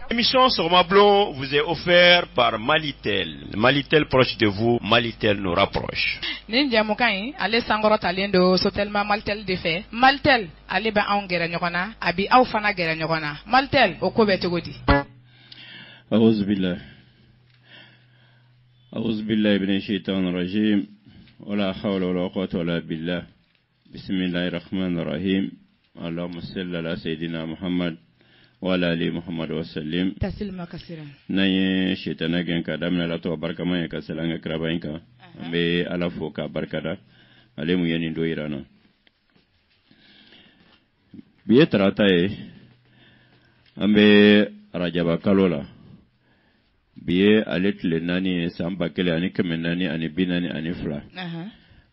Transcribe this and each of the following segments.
L'émission sur Mablon vous est offerte par Malitel. Malitel proche de vous, Malitel nous rapproche. Ninja Mukai, allez sangoro talendo, sotelma Maltel de fait. Maltel, allez ba an gera nyokona, abi au fana gera nyokona. Maltel, okobe togodi. أعوذ بالله من الشيطان الرجيم ولا حول ولا قوة إلا بالله بسم الله الرحمن الرحيم اللهم صل على سيدنا محمد وعلى آل محمد وسلم تسليما كثيرا ناي شيطان جن كدامنا لا تو بركة ما يكسلان كرابينكا be ala fo ka barkada ale mu yani do irana biye tarata e ambe rajaba kalola biye aletle nani samba kele ani kemenani ani binani ani fla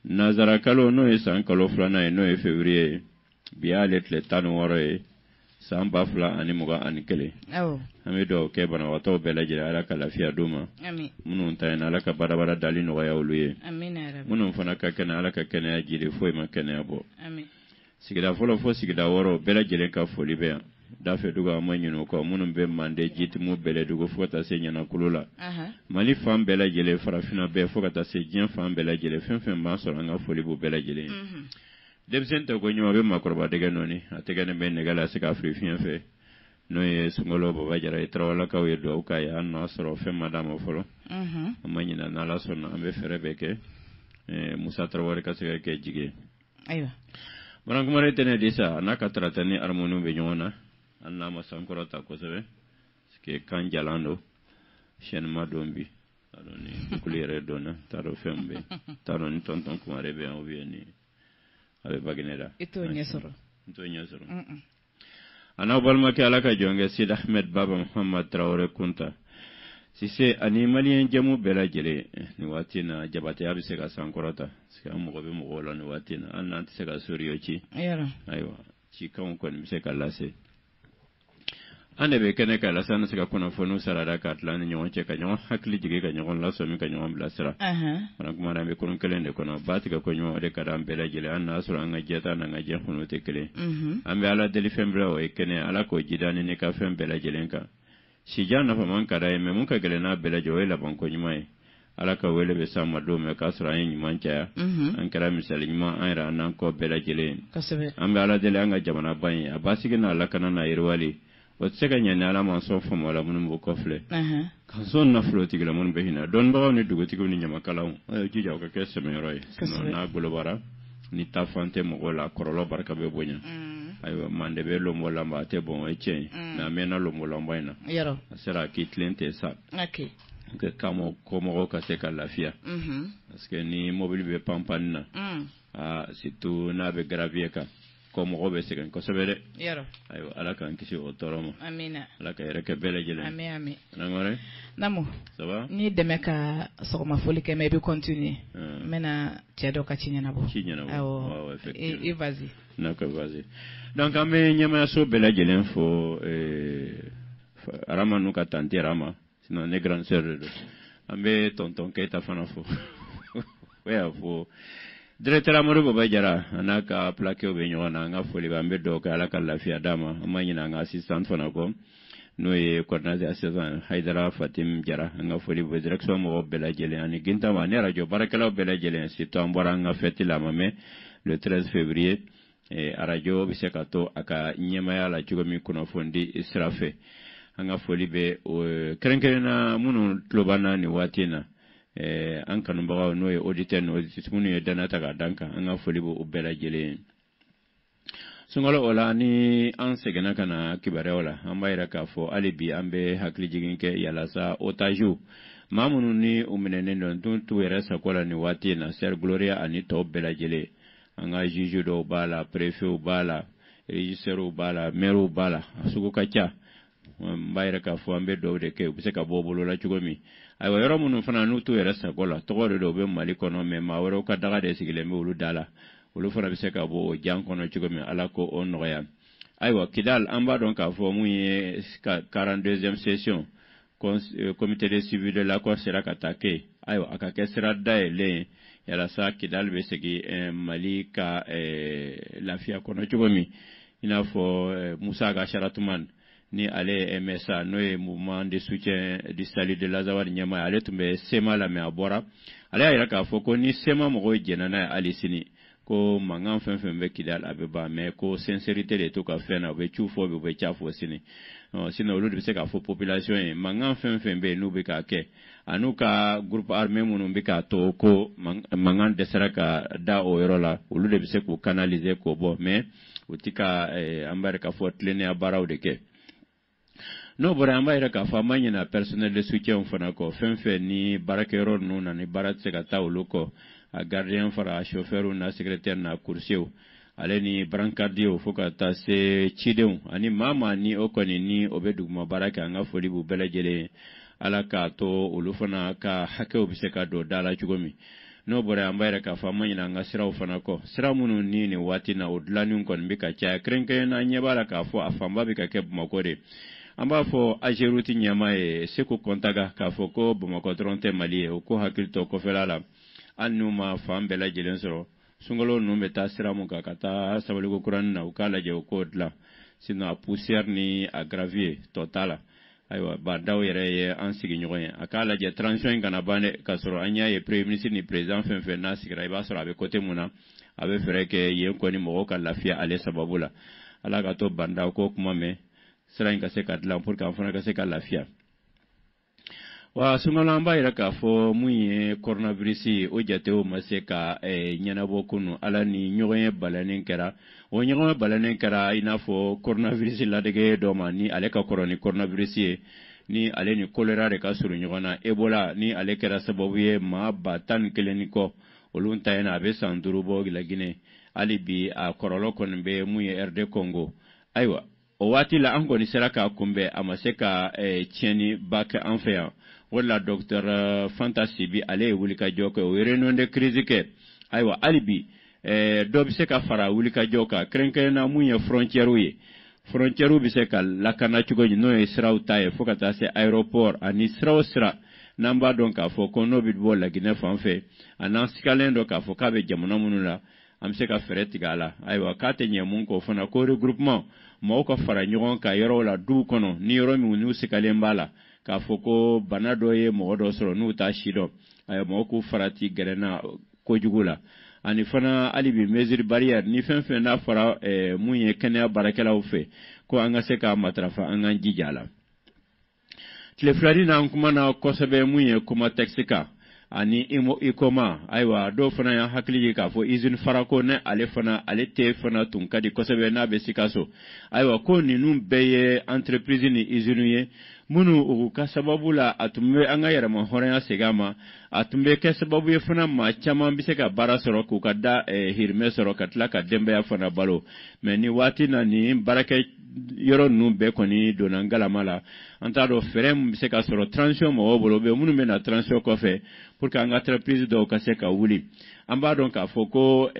nazara kalo no e san kalo fla na no e février biye aletle tanu woro e samba fla ani muga ani kele ami do ke bana wato belaje ala ka lafiya duma amin munun tayna ala ka barabara dalino waya uluye amin rabbi munun fana ka kana ala ka kana jire foi ma kana abo amin sigida folo fo sigida woro belaje len ka foli be da fe duga manyino ko munun be mande jiti mu bele dugo fo ta se nyana kulula mali fam belaje le farafina be fo ta se jien fam belaje le fen ma so nga foli bu belaje le debsente ko nyo be makoroba de ganoni ategane be negala se ka afrifien fe no ye sungolo baba jara itrawala ka we do ka ya no asro fe madame folo amanyina na la sonna ambe fere beke musa trawale ka se ke jige aywa barang mare tene disa na ka tratani armonu be nyona anna masankoro ta ko sebe ske kan jalando shen madombi aloni kulire dona taro fembe taro ni tonton ko mare be en vieni abe baginera ito nyesoro ana balma ke alaka jonge Sid Ahmed Baba Muhammad Traore Kunta sise ani malien jamu bela jele ni watina jabate abi se ka sankorota se am go be mo gola ni watina anna se ka suriyo ci aywa ci kan ko ni se ka lase ane be kene ka lasana se ka kono fonu sarada ka tlani nyon ce ka nyon hakli jige ka nyon laso mi ka nyon blasra ran kuma na be kono kelende kono bati ka ko nyon de ka dam bela jele anna asura anga jeta na ngaje hono te kele ambe ala deli fembra o kene ala ko jidani ne ka fem bela jele ka si jana fa man kada me mun ka gele na bela jowe la ban ko nyimai ala ka wele be sama do me ka sura yin nymancha an kara misali nyima an ra nan ko bela jele ambe ala deli anga jamana ban abasi gina ala kana na irwali Otseka nyanya ala manso fomo la munum bo kofle kanso na floti gila mun behina don ba ni dugo tigo ni nyama kalaw jija ko kesse me roy no na globara ni tafante mo gola korolo barka be bonya ayo mande be lo mo lamba te bon eche na mena lo mo lamba ina yero sera kitlente sa okay que kamo komo ka se kalafia parce que ni mobile be pampanna situ na be gravieka comme robe c'est quand sebele yero ayo ala kan kisi otoromo amina ala ka reke bele jele amen namore namo ça va ni demeka sokoma foli ke me be continuer mena tiedo ka chinya nabo awo effectivement et vas-y nako vas-y donc ame nyama so bele jele fo arama nuka tante rama sinon ne grand sœur ambe tonton keta fana fo ouais fo Directeur Amadou Baba Jara anaka plaqué au benyona nga foli bambe do ka ala kalafia dama amanyina nga assistant fana ko no e coordinateur assistant Haidara Fatim Jara nga foli bo direction mo bela jele ani ginta wa ne radio barakala bela jele sito ambora nga feti la mame le 13 février et a radio bisekato aka nyema ya la jugomi kuno fondi israfe nga foli be krenkerena munu tlobana ni watina an kanumbaga no ye auditeur no munu ye danata ga danka an ga foli bo ubela jele sungalo ola ni an segena kana kibare ola an bayira ka fo alibi ambe hakli jigin ke yala sa otaju mamunu ni umenene don tuntu yere sakola ni wati na ser gloria ani to bela jele an ga juge do bala prefet bala regisseur bala maire bala asugo kacha mbayra ka fo ambe do de ke bise ka bobolo la chugomi ay wa yoro munu fana nutu yera sagola to gore do be mali kono me ma woro ka daga de sigile me ulu dala ulu fana bise ka bo jang kono chugomi ala ko on noya ay wa kidal amba don ka fo mu 42e session comité de suivi de l'accord sera attaqué ay wa akake sera daele yala sa kidal be segi mali ka lafia kono chugomi ina fo Moussa Gacharatuman ni ale MSA no mouvement de soutien du salut de Lazawad Nyama ale tumbe sema la me abora ale ayira ka fo ko ni sema mo jenana ali sini ko mangan fenfembe kidal abeba me ko sincérité de to ka fena be chufo be chafo sini sino lu de se ka fo population mangan fenfembe nu be ka ke anuka groupe armé munu be ka to ko mangan de saraka da o yorola lu de se ko canaliser ko bo me utika ambare ka fo tlene abaraw de ke no bora ambare ka fa manyina personnel de soutien fona ko fenfe ni barakero nuna ni barat se ka tawlo ko a gardien fara chauffeur na secrétaire na coursier ale ni brancardier fo ka ta se chideu ani mama ni okoni ni obedugma baraka nga foli bu belajele ala ka to ulufana ka hakew bi se ka do dala chugomi no bore ambayra ka fama nyina nga siraw fana ko sira munu ni wati na odlani kon bika cha krenke na nyebala ka fo afamba bika ke makore amba fo ajeruti nyama seko kontaga ka fo ko bumako tronte mali ko hakilto ko felala annuma fambela jelen soro sungolo no meta sira mu ka kata sabali ko kuran na ukala je ko dla sino a poussière ni a gravier totala aywa ba daw yere an sigi nyoyen akala je transition kana bane kasoro anya ye premier ministre ni président fen na sigra ba soro abe côté muna abe fere ke ye ko ni mo ka lafia ale sababula ala ka to banda ko kuma me sira inga se ka dla pour ka fona ka se ka lafia wa sungala amba ira ka fo muye coronavirus o jateo maseka nyana bokunu ala ni nyoyen balanen kera o nyoyen balanen kera ina fo coronavirus la dege do mani ale ka corona coronavirus ni ale ni cholera de ka suru nyona ebola ni ale kera sababu ye ma batan keleniko olunta yana be sanduru bo la Guinée ali bi a korolo kon be muye RD Congo aywa o wati la ango ni seraka kumbe amaseka tieni bak anfea wala docteur Fantasy bi ale wulika joko o reno de crise ke aywa alibi do bi se ka fara wulika joka krenke na muye frontière bi se ka lakana chugo no israu taye fokata se aéroport ani sra namba donc a fo kono bi bo la Guinée fanfe anan sikalendo ka fo ka be jamona munula am se ka fereti gala aywa kate nyemun ko fona ko regroupement mo ko fara nyon ka yoro la du kono ni yoro mi nu sikalembala ka foko banado ye modo soro nu ta shido ay mo ku farati gerena ko jugula ani fana alibi mesure barrière ni fen na fara munye kenya barakela ufe ko anga se ka matrafa anga jijala tile flari na kuma na kosabe munye kuma texika ani imo ikoma aywa do fana ya hakili ka fo izin farako ne ale fana ale te fana tunkadi kosabe na be sikaso aywa ko ni num beye entreprise ni izinuye munu ugu ka sababu la atumbe anga yara ma horaya segama atumbe ke sababu ye fana ma chama bise ka bara soro ku ka da hirme soro katla ka dembe ya fana balo meni wati na ni barake yoro nu be koni donangala mala anta do ferem bise ka soro transition mo bolo be munu be na transition ko fe pour ka anga entreprise do ka se ka wuli amba donc a foko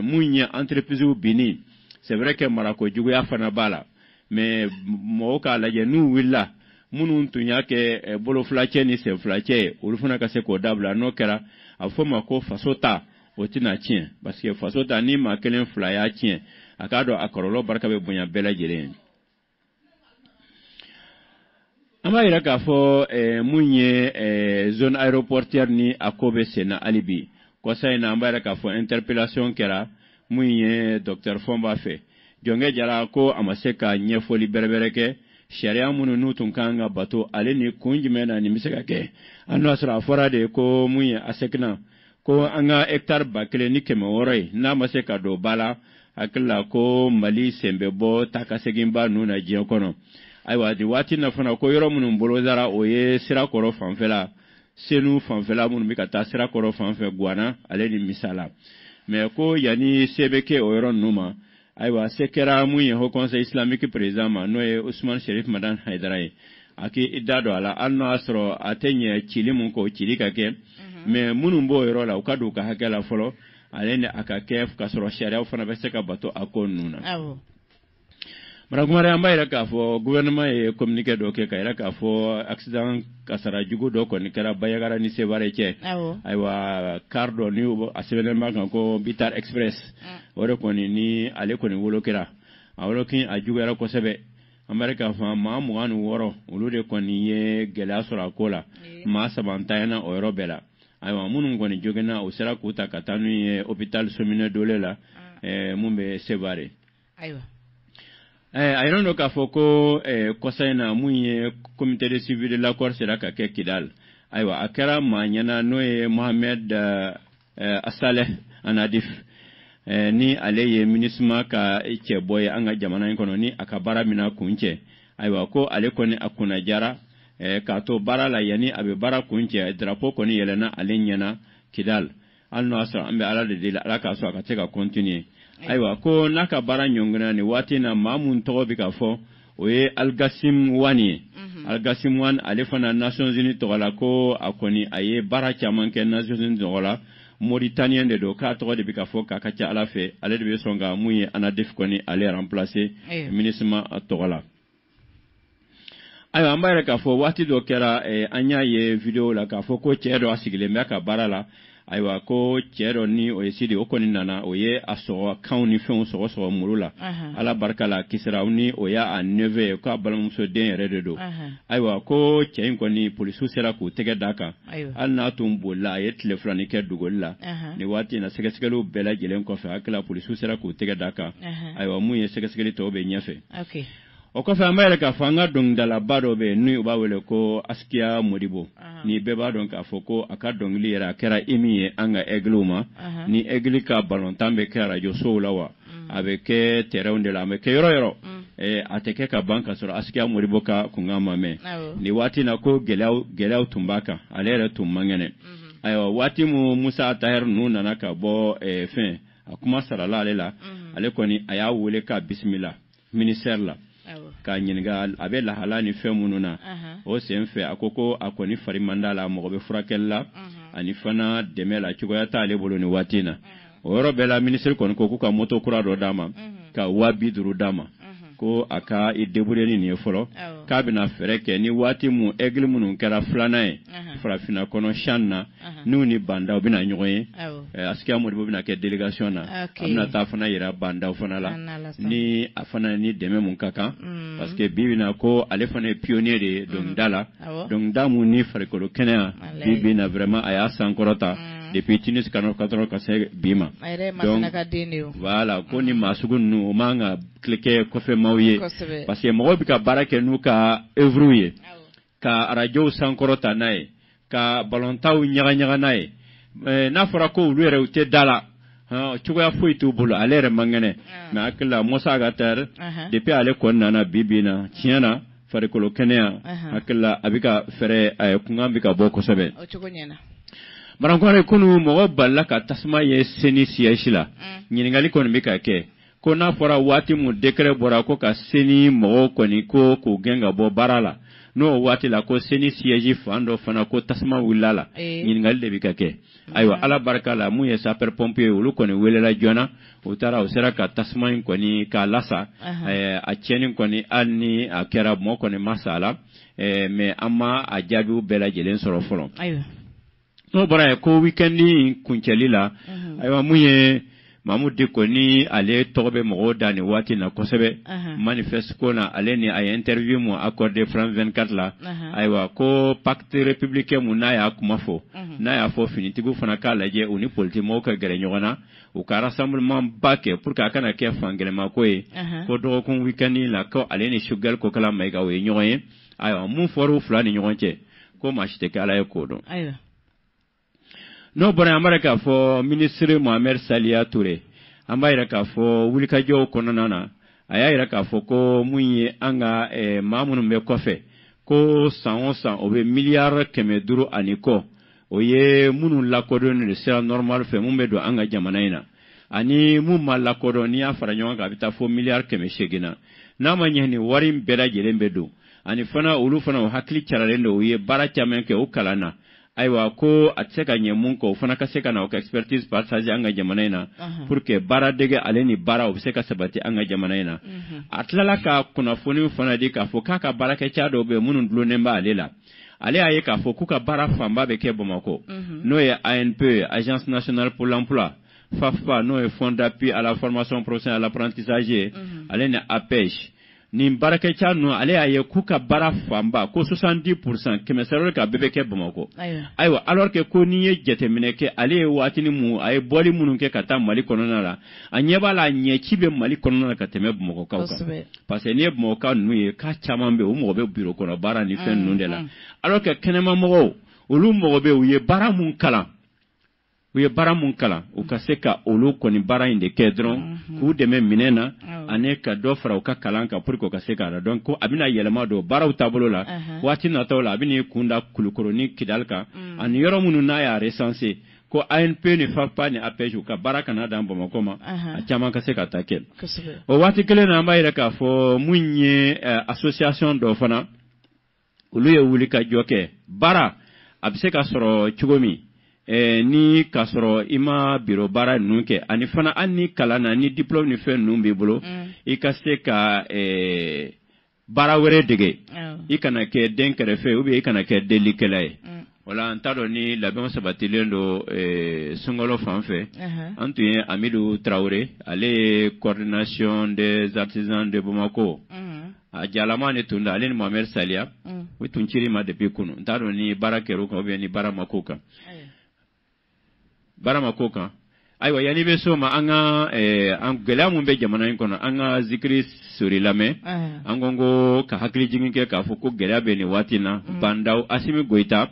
munya entreprise u bini c'est vrai que marako jugu ya fana bala mais mo ka la je nu willa munu ntunya ke bolo flache ni se flache ulufuna ka se ko dabla no kera afoma ko fasota otina chien parce que fasota ni ma kelen flaya chien akado akorolo barka be bunya bela jelen ama ira ka fo munye zone aéroportière ni akobe sena alibi ko sai na amba ira ka fo interpellation kera munye docteur Fomba fe jonge jara ko amaseka nyefoli berbereke sharia munu nutun kanga bato ale ni kunji mena ni miseka ke anu asra fora de ko muye asekna ko anga hectare bakle ni keme woroi na maseka do bala akla ko mali sembe bo takasegimba nuna jion kono aywa di wati na fana ko yoro munu mbolozara oye sira koro fanfela senu fanfela munu mikata sira koro fanfe guana ale ni misala me ko yani sebeke o yoro numa aywa sekera mun ye ho conseil islamique président ma no ye Ousmane Sherif Madan Haidara aki idado ala anno asro atenye chili mun ko chili kake mais munun bo yoro la ukadu ka hakela folo alene akakef kasoro sharia ufana beseka bato akonuna awo maragumare ambaira ka fo gouvernement e communiqué do ke kayra ka fo accident kasara jugo do ko ni kara bayagara ni sevare che aywa cardo ni asebele magan ko Bitar Express ore ko ni ale ko ni wolo kira awolo kin ajugo era ko sebe amerika fa ma mu anu woro ulude ko ni ye gela sura kola ma sabantayana o robela aywa munun ko ni jogena o sera kuta katanu ye hôpital somine dolela mumbe sevare aywa I don't know Kosaina Munye comité de suivi de l'accord sera kake Kidal. Aywa akara manyana noe Mohamed Asaleh Anadif ni aleye minisma ka eche boy anga jamana inkono ni akabara mina kunche. Aywa ko ale koni akuna jara ka to bara la yani abe bara kunche drapeau koni yelena alenyana Kidal. Alno asra ambe ala de la ka so akateka continuer. Aywa ko naka bara nyongana ni wati na mamun tobi ka fo oye Algasim wani Algasim wan alefana Nations Unies tola ko akoni aye bara chamanke Nations Unies tola Mauritanien de do ka to de bika fo ka kacha ala fe ale de songa muye anadef koni ale remplacer ministre tola aywa ambare ka fo wati do kera anya ye video la ka fo ko chedo asigile meka bara la aywa ko chero ni o yesidi okoni nana oye aso kauni fon so murula ala barkala kisra uni oya a 9 ko abalum so den redo aywa ko chein ko ni police sera ku tege daka al na tumbo la ye telefoni ke dugolla ni wati na segesegelu bela jelen ko fa akla police sera ku tege daka aywa mu ye segesegeli to be nyafe okay okofe Amerika fanga dong dala bado be nui ubawele ko askia modibo ni beba don ka foko aka dong lira kera imiye anga egluma ni eglika balontambe kera jo soulawa abeke terrain la me ke yoro ateke ka banka soro askia modibo ka kungama me ni wati na ko gelau tumbaka alere tummangene ayo wati mu Musa Tahir nuna naka bo fin akuma sarala alela ale koni aya wole ka bismillah ministère la ka nyinga abe la halani fe mununa o senfe akoko akoni fari mandala mo be furakella ani fana demela chugoya tale boloni watina o robela ministre kon ko ka moto kura do dama ka wabi duru dama ko aka idebure ni folo ka bina fereke ni wati mu egle munun kera flanae frafina kono shanna nuni banda bina nyoye askia mo bina ke delegation na amna ta fana yira banda fana la ni afana ni deme mun kaka parce que bibina ko ale fana pionnier de donc dala donc damu ni farikolo kenya bibina vraiment aya sankorota depuis Tunis kanor katro kase bima donc voilà ko ni masugun nu manga cliquer ko fe mawye parce que mo bika barake nu ka evrouye ka radio sankorota nae ka balontaw nyaga nae na fara ko luere ute dala chugoya foitu bulu alere mangane na akla Musa gatar depuis ale kon nana bibina tiana farikolo kenya akla abika fere kungambika boko sebe Marangware kunu mo balla ka tasma ye seni siyashila nyiningali kon bika ke ko na fora wati mu dekre bora ko ka seni mo ko ni ko genga bo barala no wati la ko seni siyaji fando fana ko tasma wulala nyiningali de bika ke aywa ala baraka la mu ye saper pompier ulu ko ni welela jona utara usera ka tasma ko ni ka lasa a cheni ko ni anni akera mo ko ni masala me amma a jadu bela jelen soro folo aywa no bara ko weekendi kunchelila aywa muye Mahmoud ko ni ale tobe mo dani wati na kosebe manifeste ko na ale ni ay interview mo accordé France 24 la aywa ko pacte républicain mu na ya kuma fo na ya fo finitigu fana kala je uni politique mo ka gere nyona u ka rassemblement bake pour ka kana ke fangele ma ko e ko do ko weekendi la ko ale ni sugal ko kala mai ga we nyoye aywa mu foru fulani nyonche ko machite kala e ko do aywa no bora Amerika fo ministre Mohamed Salia Touré ambaira ka fo wulika jo konana ayaira ka fo ko munye anga mamunu me kofe ko 100 obe milliard keme duru aniko oye munun la kodon le sera normal fe mumbe do anga jamana ina ani mu malakodo ni ya fara ɲɔgɔn kan a bɛ taa fo miliyari 800 na n'a ma ɲɛ ni wari bɛɛ lajɛlen bɛ don ani fana olu fana o hakili caralen don u ye baara caman kɛ o kalan na ayiwa ko a tɛ se ka ɲɛ mun kɔ o fana ka se ka na o ka expertise partage an ka jamana in na pour que baara dege ale ni baara o bɛ se ka sabati an ka jamana in na a tilala ka kunnafoni fana di k'a fɔ k'a ka baarakɛca dɔw bɛ yen minnu dulonnen bɛ ale la ale y'a ye k'a fɔ k'u ka baara fanba bɛ kɛ Bamakɔ n'o ye ANP Agence nationale pour l'emploi FAFPA n'o ye Fonds d'appui à la formation professionnelle à l'apprentissage ale ni APEJ nin barakɛca ninnu ale y'a ye k'u ka baara fanba ko 70% kɛmɛ sara ka bɛɛ bɛ kɛ Bamakɔ ayiwa alors que ko n'i ye jateminɛ kɛ ale ye waatini mun a ye bɔli minnu kɛ ka taa Mali kɔnɔna la a ɲɛ b'a la a ɲɛci bɛ Mali kɔnɔna la ka tɛmɛ Bamakɔkaw kan parce que n'i ye Bamakɔkaw ninnu ye k'a caman bɛ yen o mɔgɔ bɛ bureau kɔnɔ baara ni fɛn ninnu de la alors que kɛnɛma mɔgɔw olu mɔgɔ bɛ yen u ye baara mun kalan u ka se ka olu kɔni baara in de kɛ dɔrɔn k'u dɛmɛ minɛn na ani ka dɔ fara u ka kalan kan pour que u ka se k'a la donc ko a bɛna yɛlɛma don baaraw taabolo la waati nataw la a bɛna i kunda Kulukoro ni Kidali kan ani yɔrɔ minnu n'a y'a recenser ko ANP ni FAFPA ni APEJ u ka baara kana dan Bamakɔ ma a caman ka se ka taa kɛ o waati kelen na an b'a yɛrɛ k'a fɔ mun ye association dɔ fana olu ye wuli ka jɔ kɛ baara a bɛ se ka sɔrɔ cogo min ni ka sɔrɔ i ma biro baara ninnu kɛ ani fana hali ni kalan na ni diplôme ni fɛn ninnu b'i bolo i ka se ka baara wɛrɛ dege i kana kɛ den kɛrɛfɛ ou bien i kana kɛ delikɛla ye wala an t'a dɔn ni labɛnw sabatilen don sunkalo fan fɛ an tun ye Amidou Traoré ale ye coordination des artisans de Bamako a jalama ne tun da ale ni Mohamed Salia o tun ciri ma depuis kunu n t'a dɔn ni baara kɛr'o kan ou bien ni baara ma k'o kan baara ma k'o kan ayiwa yanni bɛ so ma an ka gɛlɛya mun bɛ jamana in kɔnɔ an ka zikiri sori lamɛn an ko ka hakili jigin kɛ k'a fɔ ko gɛlɛya bɛ nin waati na Bandaw Asimi Goyita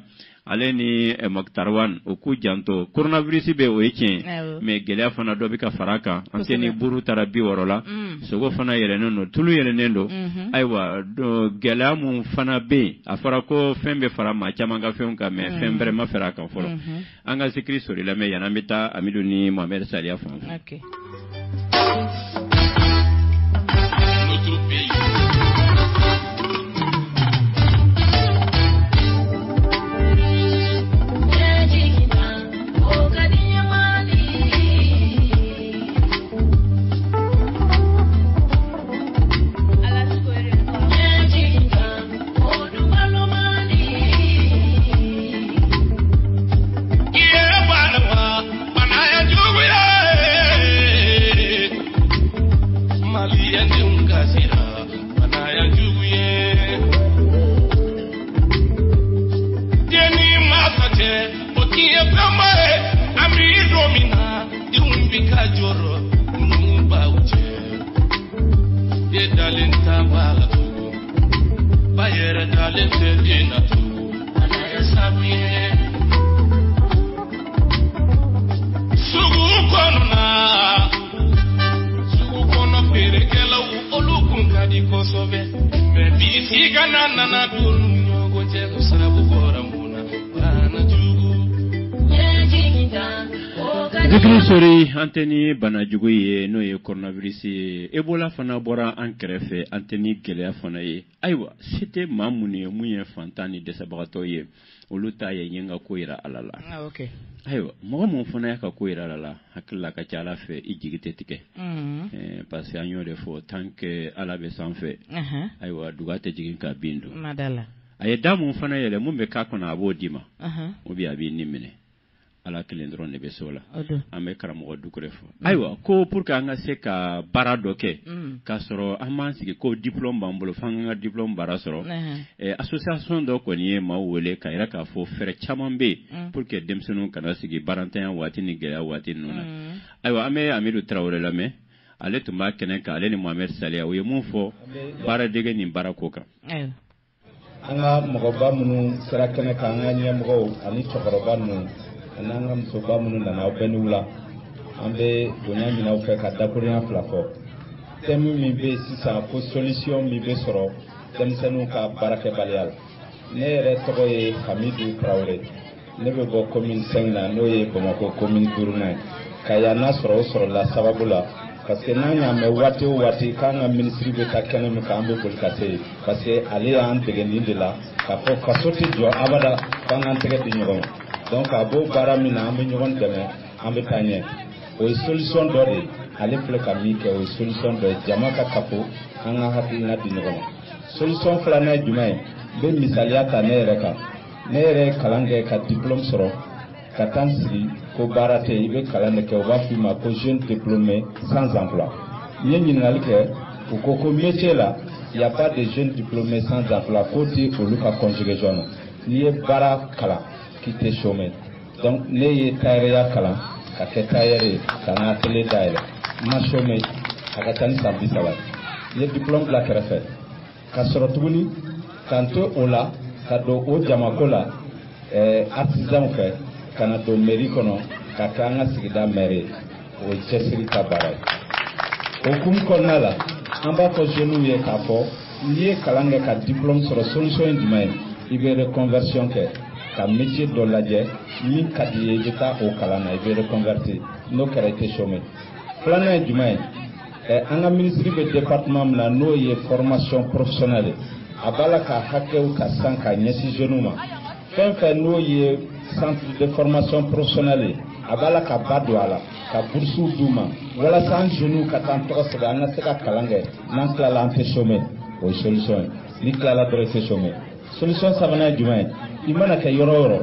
ale ni Mokhtar Wan o k'u janto coronavirus bɛ o ye tiɲɛ mais gɛlɛya fana dɔ bɛ ka fara kan an tɛ ni buru taara 60 la sogo fana yɛlɛnen don tulu yɛlɛnen don ayiwa gɛlɛya mun fana bɛ yen a fɔra ko fɛn bɛ fara maa caman ka fɛnw kan mais fɛn bɛrɛ ma fara a kan fɔlɔ an ka zikiri sori lamɛn yanni an bɛ taa Amidou ni Mohamed Salia fan fɛ. Sori anteni banajugu ye no ye coronavirus ye Ebola fana bɔra an kɛrɛfɛ anteni gɛlɛya fana ye ayiwa c'était mun ye mun ye fantan ni dɛsɛbagatɔ ye olu ta ye ɲɛnga ko yira Ala la ayiwa mɔgɔ mun fana y'a ka ko yira Ala la hakili la ka ca Ala fɛ i jigi tɛ tigɛ parce que an y'o de fɔ tant que Ala bɛ sanfɛ ayiwa duga tɛ jigin ka bin dun a ye da mun fana yɛlɛ mun bɛ k'a kɔnɔ a b'o d'i ma ou bien a b'i ni minɛ Ala kelen dɔrɔn de bɛ so la an bɛ karamɔgɔ Dukure fɔ ayiwa ko pour que an ka se ka baara dɔ kɛ k'a sɔrɔ an b'an sigi ko diplôme b'an bolo f'an ka diplôme baara sɔrɔ association dɔ kɔni ye maaw wele ka yira k'a fɔ fɛɛrɛ caman bɛ yen pour que denmisɛnninw kana sigi barantanya waati ni gɛlɛya waati ninnu na ayiwa an bɛ Amidou Traoré lamɛn ale tun b'a kɛnɛ kan ale ni Mohamed Salia o ye mun fɔ baara dege ni baara ko kan an ka mɔgɔba minnu sera kɛnɛ kan an ka ɲɛmɔgɔw ani cɛkɔrɔba ninnu n'an ka musoba minnu nana aw bɛɛ n'u la an bɛ bonya ɲini aw fɛ ka dakurunya fila fɔ thème min bɛ sisan ko solution min bɛ sɔrɔ denmisɛnninw ka baarakɛbaliya la ne yɛrɛ tɔgɔ ye Hamidou Traoré ne bɛ bɔ commune 5 na n'o ye Bamakɔ commune 5 ye kaya n'a sɔrɔ o sɔrɔla sababu la parce que n'an y'a mɛn waati o waati k'an ka minisiri bɛ taa kɛnɛ min kan an bɛ boli ka se yen parce que ale y'an dege nin de la k'a fɔ faso tɛ jɔ abada f'an k'an tɛgɛ di ɲɔgɔn ma donc a b'o baara min na an bɛ ɲɔgɔn dɛmɛ an bɛ taa ɲɛ o ye solution dɔ de ye ale filɛ ka min kɛ o ye solution dɔ ye jama ka kafo an ka hakilina di ɲɔgɔn ma solution filanan ye jumɛn ye n bɛ misaliya ta ne yɛrɛ kan ne yɛrɛ ye kalan kɛ ka diplôme sɔrɔ ka taa n sigi ko baara tɛ i bɛ kalan de kɛ u b'a f'i ma ko jeune diplômé sans emploi n ye ɲininkali kɛ u ko métier la il y a pas de jeunes diplômés sans emploi k'o tɛ olu ka conjugaison na n'i ye baara kalan k'i tɛ chômer donc ne ye tailleur kalan ka kɛ tailleur ye ka n ka atelier dayɛlɛ n ma chômer a ka ca ni san 30 ye n ye diplôme bila kɛrɛfɛ ka sɔrɔ tuguni k'an to o la ka don o jamako la artisanw fɛ ka na don mairie kɔnɔ ka kɛ an ka sigida maire ye o ye cɛsiri ka baara ye o hukumu kɔnɔna la an b'a fɔ jeunes ye k'a fɔ n'i ye kalan kɛ ka diplôme sɔrɔ solution ye jumɛn ye i bɛ reconversion kɛ ka métier dɔ lajɛ min ka di ye i bɛ taa o kalan na i bɛ reconvertir n'o kɛra i tɛ chômer filanan ye jumɛn ye an ka ministre bɛ département min na n'o ye formation professionnelle a b'a la ka hakɛw ta san ka ɲɛsin jeunes ma fɛn fɛn n'o ye centre de formation professionnelle a b'a la ka ba don a la ka boursiw d'u ma walasa an jeunes ka taa an tɔgɔ sɛbɛn an ka se ka kalan kɛ n'an tilala an tɛ chômer o ye solution ye n'i tilala dɔrɔn i tɛ chômer solution sabanan ye jumɛn ye i mana kɛ yɔrɔ o yɔrɔ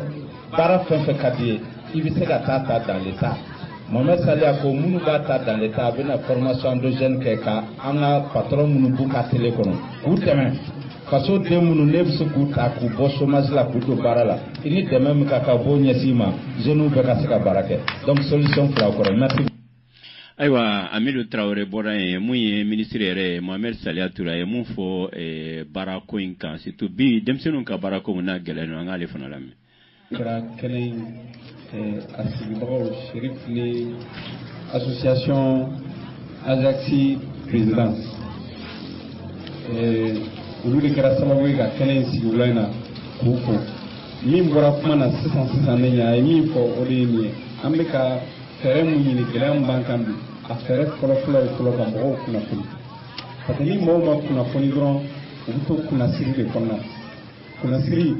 baara fɛn fɛn ka di ye i bɛ se ka taa ta dans l'état Mohamed Saliya ko minnu b'a ta dans l'état a bɛna formation endogène kɛ ka an ka patron minnu b'u ka télé kɔnɔ k'u dɛmɛ faso den minnu ne bɛ se k'u ta k'u bɔ chômage la k'u don baara la i ni dɛmɛ min ka kan b'o ɲɛsin ma jeunes bɛɛ ka se ka baara kɛ donc solution fila o kɔrɔ merci. Ayiwa Amidu Traoré bɔra yen mun ye minisiri yɛrɛ ye Mohamed Saliya Touré a ye mun fɔ baara ko in kan surtout bi denmisɛnninw ka baara ko n'a gɛlɛn don an k'ale fana lamɛn. Kɛra kɛnɛ in a sigibagaw Cherif ni association Ajaxi présidence olu de kɛra sababu ye ka kɛnɛ in sigi wula in na k'u fo min bɔra kuma na sisan ne ɲa a ye min fɔ o de ye nin ye an bɛ ka fɛɛrɛ mun ɲini gɛlɛya min b'an kan bi a fɛɛrɛ fɔlɔ ye fɔlɔ ka mɔgɔw kunnafoni parce que ni mɔgɔw ma kunnafoni dɔrɔn u bɛ to kunnasiri de kɔnɔna kunnasiri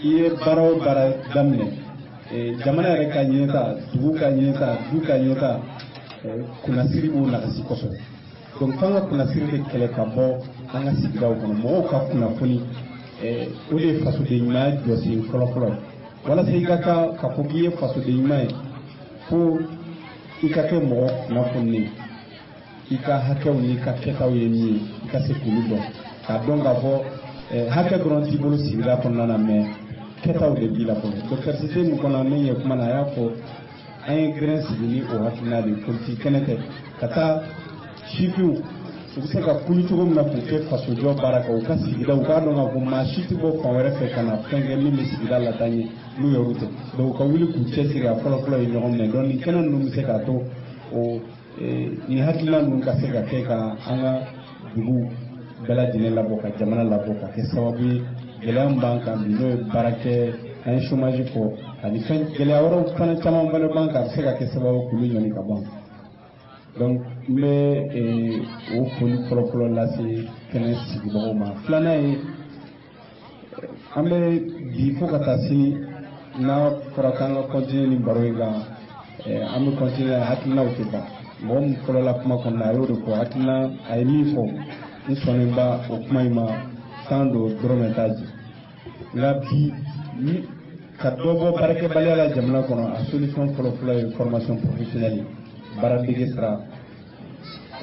i ye baara o baara daminɛ jamana yɛrɛ ka ɲɛta dugu ka ɲɛta du ka ɲɛta kunnasiri b'o nagasi kosɛbɛ donc f'an ka kunnasiri de kɛlɛ ka bɔ an ka sigidaw kɔnɔ mɔgɔw ka kunnafoni o de ye fasoden ɲumanya jɔsen fɔlɔ ye walasa i ka fɔ k'i ye fasoden ɲuman ye fo i ka kɛ mɔgɔ kunnafoni i ka hakɛw ni ka kɛtaw ye min ye i ka se k'olu dɔn k'a dɔn k'a fɔ hakɛ dɔrɔn t'i bolo sigida kɔnɔna na mais kɛtaw de b'i la fɔlɔ docteur Cissé min kɔnɔ ne ye kuma na a y'a fɔ an ye grain sigi ni o hakilina de politique kɛnɛ tɛ ka taa sifinw u bɛ se ka kuli cogo min na k'u kɛ fasojɔ baara kɛ u ka sigida u k'a dɔn k'a fɔ maa si tɛ bɔ fan wɛrɛ fɛ ka na fɛn kɛ min bɛ sigida lataa ɲɛ n'u yɛrɛw tɛ donc u ka wuli k'u cɛsiri a fɔlɔ ye ɲɔgɔn minɛ donc nin kɛnɛ ninnu bɛ se k'a to nin hakilina ninnu ka se ka kɛ ka an ka dugu bɛɛ lajɛlen labɔ ka jamana labɔ ka kɛ sababu ye gɛlɛya min b'an kan bi n'o ye baarakɛ an ye chômage fɔ ani fɛn gɛlɛya wɛrɛw fana caman fana b'an kan a bɛ se ka kɛ sababu k'olu ɲɔni ka ban donc n bɛ o foli fɔlɔ lase kɛnɛ sigibagaw ma filanan ye an bɛ bi fo ka taa sini n'a fɔra k'an ka continuer ni baro in kan an bɛ continuer hakilinaw tɛ ban mɔgɔ min fɔlɔ la kuma kɔnɔna a y'o de fɔ hakilina a ye min fɔ n sɔnnenba o kuma in ma san don dɔrɔmɛ t'a ji nka bi ka dɔ bɔ baarakɛbaliya la jamana kɔnɔ a solution fɔlɔ ye formation professionnelle baaradege sira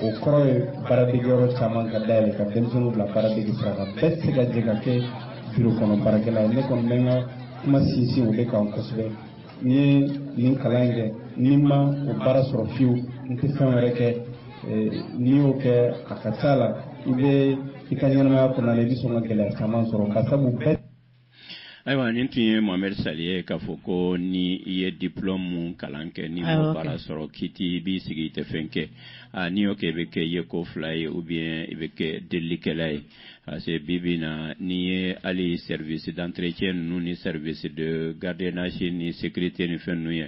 o kɔrɔ ye baaradege yɔrɔ caman ka dayɛlɛ ka denmisɛnninw bila baaradege sira kan bɛɛ tɛ se ka jɛ ka kɛ biro kɔnɔ baarakɛla ye ne kɔni bɛ n ka kuma sinsin o de kan kosɛbɛ n ye nin kalan in kɛ ni ma o baara sɔrɔ fiyewu n tɛ fɛn wɛrɛ kɛ n'i y'o kɛ a ka ca la i bɛ i ka ɲɛnamaya kɔnɔna la i bɛ sɔn ka gɛlɛya caman sɔrɔ ka sabu bɛɛ. aywa nin tun ye Mohamed Saliye k'a fɔ ko ni i ye diplôme mun kalan kɛ ni mo baara sɔrɔ kiti b'i sigi tɛ fɛn kɛ ni y'o kɛ i bɛ kɛ ye ko fila ye ou bien i bɛ kɛ delilikɛla ye parce que bibi na ni ye hali service d'entretien ninnu ni service de gardiennage ni sécurité ni fɛn ninnu ye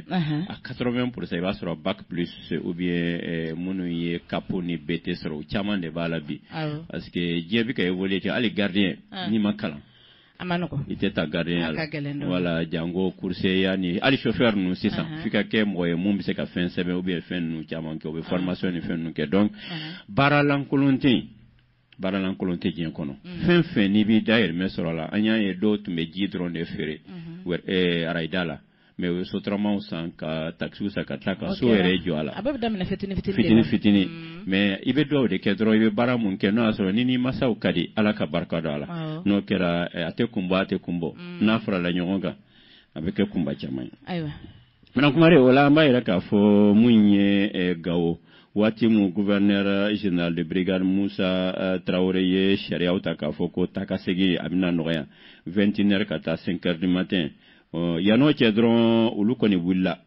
a 80% i b'a sɔrɔ bac plus ou bien minnu ye capo ni BT sɔrɔ o caman de b'a la bi parce que diɲɛ bɛ ka évoluer hali gardien n'i ma kalan i tɛ taa gardien la wala jango coursier ni hali chauffeur ninnu sisan f'i ka kɛ mɔgɔ ye mun bɛ se ka fɛn sɛbɛn ou bien fɛn ninnu caman kɛ o bɛ formation ni fɛn ninnu kɛ donc baara lankolon tɛ yen baara lankolon tɛ diɲɛ kɔnɔ fɛn fɛn n'i b'i dahirimɛ sɔrɔ a la an y'a ye dɔw tun bɛ ji dɔrɔn de feere arayida la mais o ye sotaramaw san ka taxiw san ka tila ka so yɛrɛ jɔ a la a bɛɛ bɛ daminɛ fitini fitini mais i bɛ dɔw de kɛ dɔrɔn i bɛ baara mun kɛ n'o y'a sɔrɔ ni masaw ka di ala ka barika don a la n'o kɛra a tɛ kun bɔ n'a farala ɲɔgɔn kan a bɛ kɛ kunba caman ye maintenant kumare o la an b'a yɛrɛ k'a fɔ mun ye Gawo waati mun gouverneur général de brigade Musa Traoré ye sariyaw ta k'a fɔ ko taa ka segin a bɛna nɔgɔya 21h ka taa 5h du matin yan'o cɛ dɔrɔn olu kɔni wulila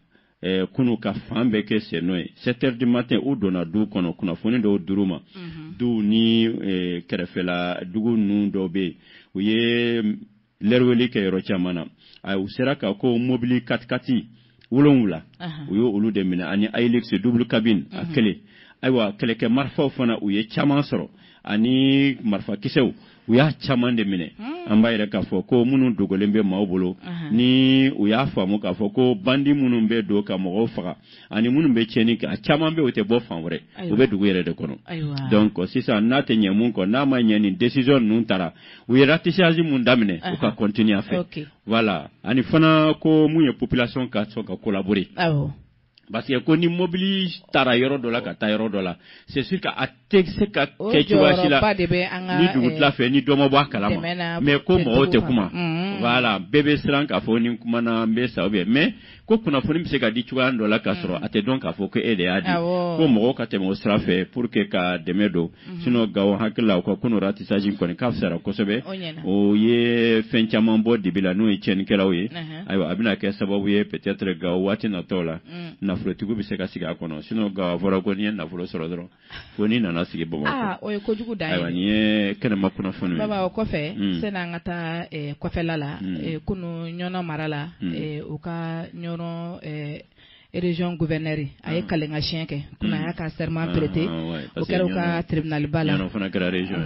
kunu ka fan bɛɛ kɛ sennɔ ye 7h du matin u donna du kɔnɔ kunnafoni dɔw dir'u ma du ni kɛrɛfɛla dugu ninnu dɔw bɛ yen u ye lɛreweli kɛ yɔrɔ caman na u sera ka ko mobili 4x4 wolonwula u ye olu de minɛ ani Hilux double cabine a kelen ayiwa kɛlɛkɛ marifaw fana u ye caman sɔrɔ ani marifa kisɛw u y'a caman de minɛ an b'a yɛrɛ k'a fɔ ko minnu dogolen bɛ maaw bolo ni u y'a faamu k'a fɔ ko bandi minnu bɛ don ka mɔgɔw faga ani minnu bɛ tiɲɛni kɛ a caman bɛ o tɛ bɔ fan wɛrɛ u bɛ dugu yɛrɛ de kɔnɔ donc sisan n'a tɛ ɲɛ mun kɔ n'a ma ɲɛ nin décision ninnu taara u ye ratissage mun daminɛ u ka continuer a fɛ voilà ani fana ko mun ye population ka sɔn ka collaborer parce que ko ni mobili taara yɔrɔ dɔ la ka taa yɔrɔ dɔ la c'est sûr que a tɛ se ka kɛ cogoya si la ni dugutila fɛ ni dɔ ma bɔ a kalama mais ko mɔgɔw tɛ kuma voilà bɛɛ bɛ siran k'a fɔ ni kuma na n bɛ sa mais ko kunnafoni bɛ se ka di cogoya dɔ la k'a sɔrɔ a tɛ dɔn k'a fɔ ko e de y'a di ko mɔgɔw ka tɛmɛ o sira fɛ pour que ka dɛmɛ don sinon Gawo hakili la u ka kunun ratissage kɔni ka fisara kosɛbɛ o ye fɛn caman bɔ dibi la n'o ye tiɲɛnikɛlaw ye ayiwa a bɛna kɛ sababu ye peut-être Gawo waati natɔw la nafolotigiw bɛ se ka sigi a kɔnɔ sinon Gawo a fɔra ko n'i ye nafolo sɔrɔ dɔrɔn fo n'i nana sigi Bamakɔ o ye kojugu dan ye ayiwa nin ye kɛnɛma kunnafoni baba o kɔfɛ sani an ka taa kɔfɛla la kunu ɲɔnɔ mara la u ka ɲɔnɔ région gouverneur a ye kalenga siɲɛ kɛ kuna a y'a ka serment prêté o kɛra u ka tribunal ba la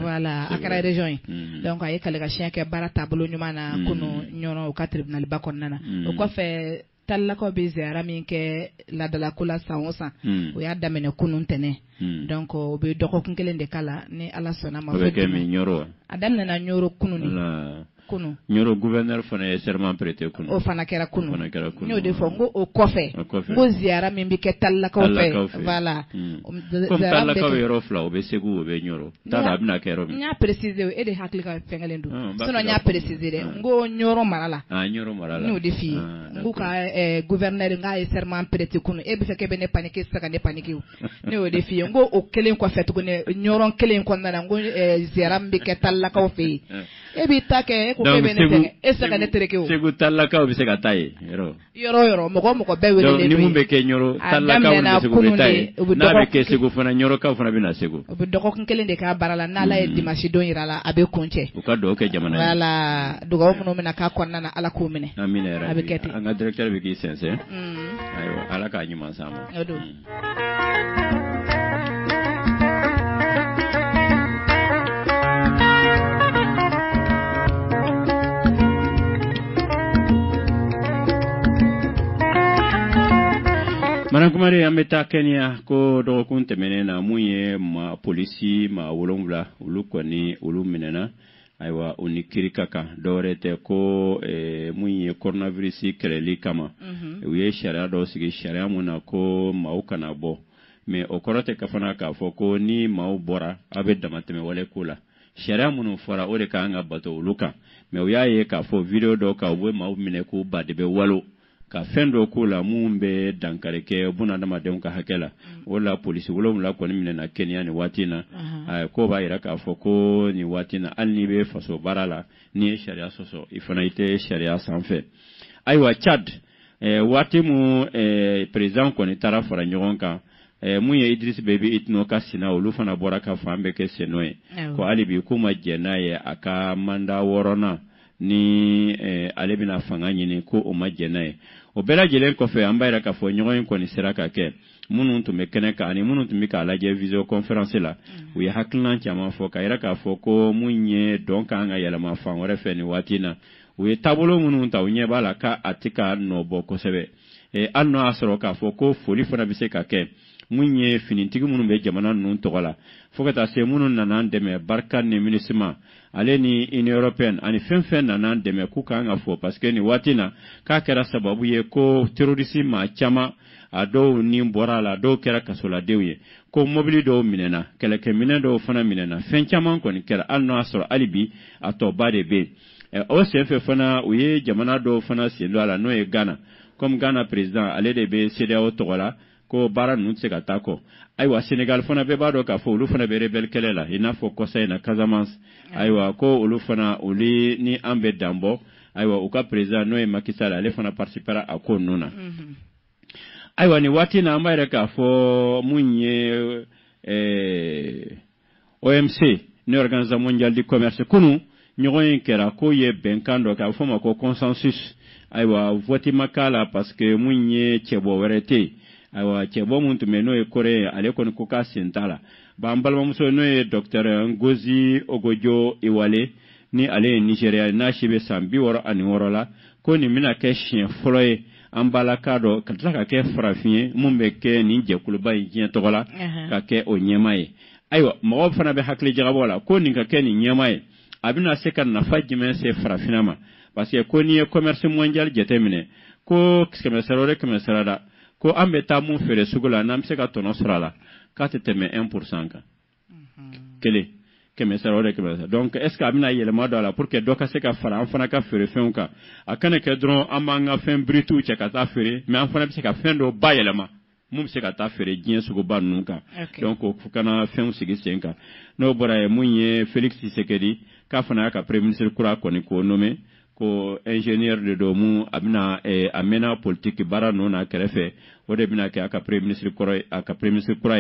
voilà a kɛra région ye donc a ye kalenga siɲɛ kɛ baara taabolo ɲuman na kunu ɲɔnɔ u ka tribunal ba kɔnɔna na o kɔfɛ talilakaw bɛ ziyara min kɛ ladalako la san o san o y'a daminɛ kunun ntɛnɛn donc o bɛ dɔgɔkun kelen de k'a la ni ala sɔnna ma. o bɛ kɛ min Ɲoro wa. a daminɛna Ɲoro kunun de. kunu Ɲoro gouverneur fana ye serment prêté kunu o fana kɛra kunu n y'o de fɔ n ko o kɔfɛ n ko ziyara min bɛ kɛ talilakaw fɛ voilà comme talilakaw bɛ yɔrɔ fila o bɛ Segu o bɛ Ɲoro t'a dɔn a bɛna kɛ yɔrɔ min. n y'a préciser e de hakili ka fɛn kelen don sinon n y'a préciser dɛ n ko Ɲoro mara la Ɲoro mara la n y'o de f'i ye n ko ka gouverneur n k'a ye serment prêté kunu e bɛ fɛ k'e bɛ ne paniquer sisan ka ne paniquer o ne y'o de f'i ye n ko o kelen kɔfɛ tuguni Ɲoro kelen kɔnɔna na n ko ziyara min bɛ kɛ talilakaw fɛ yen e b'i ta kɛ ko e bɛ ne fɛ e se ka ne tereke o Segu talilakaw bɛ se ka taa yen yɔrɔ mɔgɔ bɛɛ welelen ni mun bɛ kɛ Ɲoro talilakaw bɛ Segu bɛ taa yen n'a bɛ kɛ Segu fana Ɲorokaw fana bɛ na Segu o bɛ dɔgɔkun kelen de k'a baara la n'Ala ye dimanche don yira la a bɛ kun cɛ u ka dugawu kɛ jamana ye voilà dugawu minnu bɛna k'a kɔnɔna na Ala k'o minɛ amina yɛrɛ a bɛ kɛ ten an ka directeur bɛ k'i sɛnsɛn ayiwa Ala k'a ɲuman s'an ma o don. Manakumari an bɛ taa Kenya ko dɔgɔkun tɛmɛnen na mun ye polisi maa 7 olu kɔni olu minɛna ayiwa o ni kiri ka kan dɔwɛrɛ tɛ ko mun ye coronavirus kɛlɛli kama u ye sariya dɔw sigi sariya mun na ko maaw kana bɔ mais o kɔrɔ tɛ ka fana k'a fɔ ko ni maaw bɔra a bɛ damatɛmɛ wale ko la sariya minnu fɔra o de kan ka bato olu kan mais u y'a ye k'a fɔ video dɔw kan u bɛ maaw minɛ ko ba de bɛ walo ka fendo kula mumbe dankareke buna dama dem ka hakela wala police wala ko ni na Kenya ni watina ko ba ira ka foko ni watina alni be faso barala ni sharia soso ifana ite sharia sanfe aywa Chad watimu president ko ni tara fara nyogonka muye Idris Baby itno kasina olu fana boraka fambe ke senoe ko alibi kuma jenaye aka manda worona ni alebina fanga nyini ko o majenaye o bela jelen ko fe ambaira ka fo nyogon ko ni seraka ke munun to mekene ka ani munun to mika la je video conference la wi haklan chama fo ka ira ka fo ko munye donc anga yala ma fa ngore fe ni watina wi tabulo munun ta unye bala ka atika no boko sebe anno asro ka fo ko foli fona bise ka ke munye finintigi munun be jamana nun togola fogata se munun nanan deme barka ni minisima ale ni Union Européenne ani fenfen nanan deme kuka nga fo parce que ni watina ka kera sababu ye ko terrorisme chama ado ni borala do kera kasola dewye ko mobili do minena keleke minena do fana minena fen chama ko ni kera anno asro alibi ato bade be o sefe fana uye jamana do fana sendo ala no e Ghana comme Ghana président ale de be CEDEAO togola ko bara nunse ka tako aywa Senegal fana be bado ka fo ulu fana be rebel kelela ina fo kosa na Casamance aywa ko ulu fana uli ni ambe dambo aywa uka president no e Macky Sall ale fana participera ako nuna aywa ni wati na ambaire ka fo munye OMC ni Organisation Mondiale du Commerce kunu nyogoyen kera ko ye benkando ka fo mako consensus aywa voti makala parce que munye chebo werete aywa chebo muntu meno e kore ale kon ko ka sentala ba mbalma muso no e Dr Ngozi Ogojo Iwale ni ale Nigeria na shibe sambi woro ani worola ko ni mina ke chien foloye ambala kado kataka ke frafien mumbe ke ni jekuluba yin togola ka ke o nyemaye aywa mo fana be hakli jagabola ko ni ka ke ni nyemaye abina sekan na fajime se frafinama parce que ko ni commerce mondial jetemine ko kemesarore kemesarada ko ambe tamu fere sugula namse ka tono srala ka teteme 1% ka kele kemesarore kemesarada donc est ce que amina yelema do la pour que doka se ka fara amfana ka fere fenka akane ke dron amanga fen britu che ka ta fere mais amfana se ka fendo bayelema mum se ka ta fere gien sugo banunka donc ko kana fen sigi senka no bora munye Felix Tshisekedi ka fana ka premier ministre kura ko ni ko nommé ko ingénieur de domu abina amena politique bara nona kerefe wode bina ke aka premier ministre kura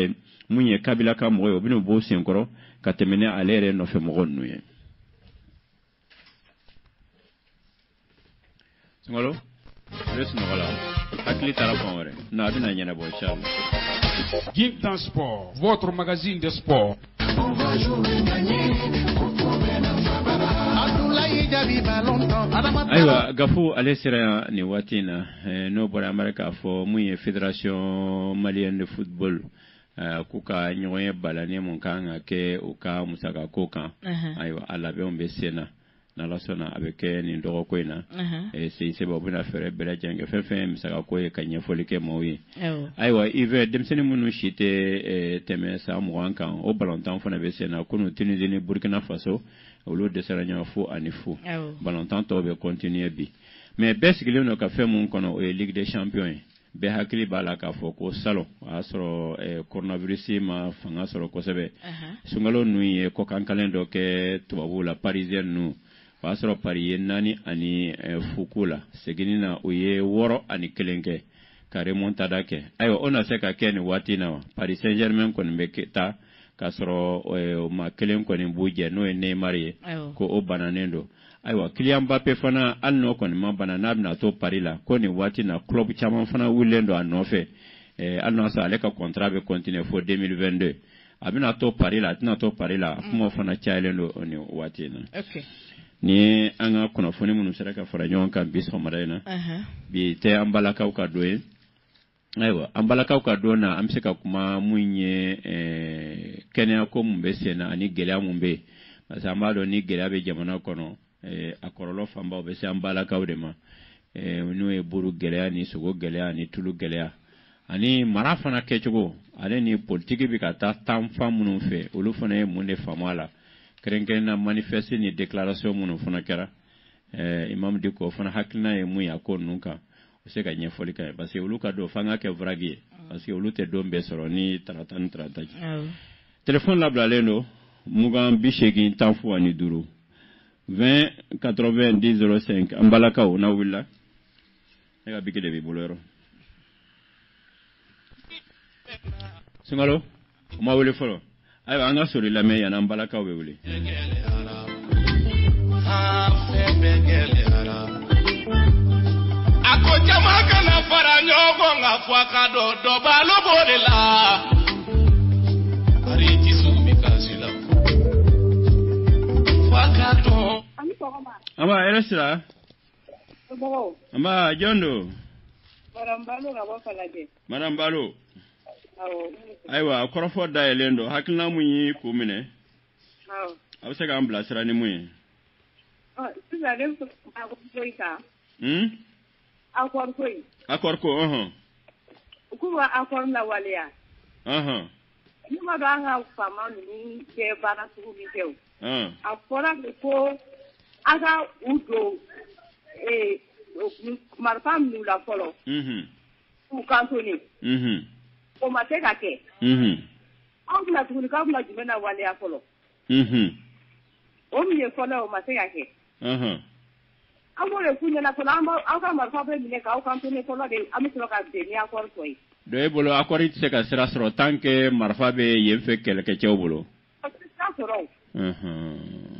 munye Kabila ka mo obino bo senkoro ka temene alere no fe mo gonnuye ngolo resno wala akli tarafon wore na bina nyana bo inshallah Give dans sport, votre magazine de sport. aywa gafu alesira ni watina no bora America fo muye Fédération Malienne de football kuka nyoye balane mon kanga ke uka musaka koka aywa alabe ombe sena na la sona avec ni ndoro koina c'est bobu na fere bela jange fefe musaka koye kanye folike mowi aywa ive demsene munu shite teme sa mwanka o balantan fona be sena kunu Tunisie Burkina Faso au lieu de seranya fo anifu balantan to be continuer bi mais basically no ka fe mun kono o Ligue des Champions be hakili bala ka fo ko salon asro coronavirus ma fanga soro ko sebe sungalo nuye ko kankalen do ke tubabu la parisienne nu asro paris nani ani fukula seginina uye woro ani kelenge ka remontada ke ayo ona seka ken watina Paris Saint-Germain kon be ta kasoro ma kelen ko ni buje no e Neymar ko o bananendo aywa Kylian Mbappé fana alno ko ni ma banana na to Paris la ko ni wati na club chama fana wulendo anofe alno sa ale ka contrat be continuer fo 2022 abina to Paris la tina to Paris la mo fana chailendo oni wati na ni anga kono foni munu seraka fara nyonka biso marena bi te ambala ka doe aywa ambala ka dona amseka kuma munye kenya ko mumbe sena ani gelea mumbe masamba do ni gelea be jamana kono akorolo famba be se ambala ka udema no buru gelea ni sugo gelea ni tulu gelea ani marafana kechugo ale ni politique bi ka ta tamfa munu fe olu fana munde famala krenken na manifeste ni déclaration munu fana kera imam diko fana hakina e mu yakon nunka c'est gagné folie quand parce que olu ka do fanga ke vraguer parce que olu te do be soro ni 30 téléphone la blaleno mugan bishegi tanfu ani duru 20 90 05 ambalaka na willa ega bikide bi bolero singalo ma wele folo ay anga sori la me yana ambalaka we wele ako jamaka na fara nyogo nga fwaka do balo bodela ariti sumi kasila fwaka do ama eresira ama jondo marambalo aywa korofo da elendo hakina munyi kumine abse ga ambla sira ni munyi akorko kuwa akor na walia ni ma da nga fama ni ke bana su mi teu akora ko aga udo marfam ni la folo u kantoni o mateka ke au la tu ni ka bla jumena walia folo o mi e folo o mateka ke amore kunya na kola amba aka marfa be mine ka o kantoni folo de amisro ka de ni akor koi do bolo akori se ka sera soro tanke marfa be yemfe kele ke chewbolo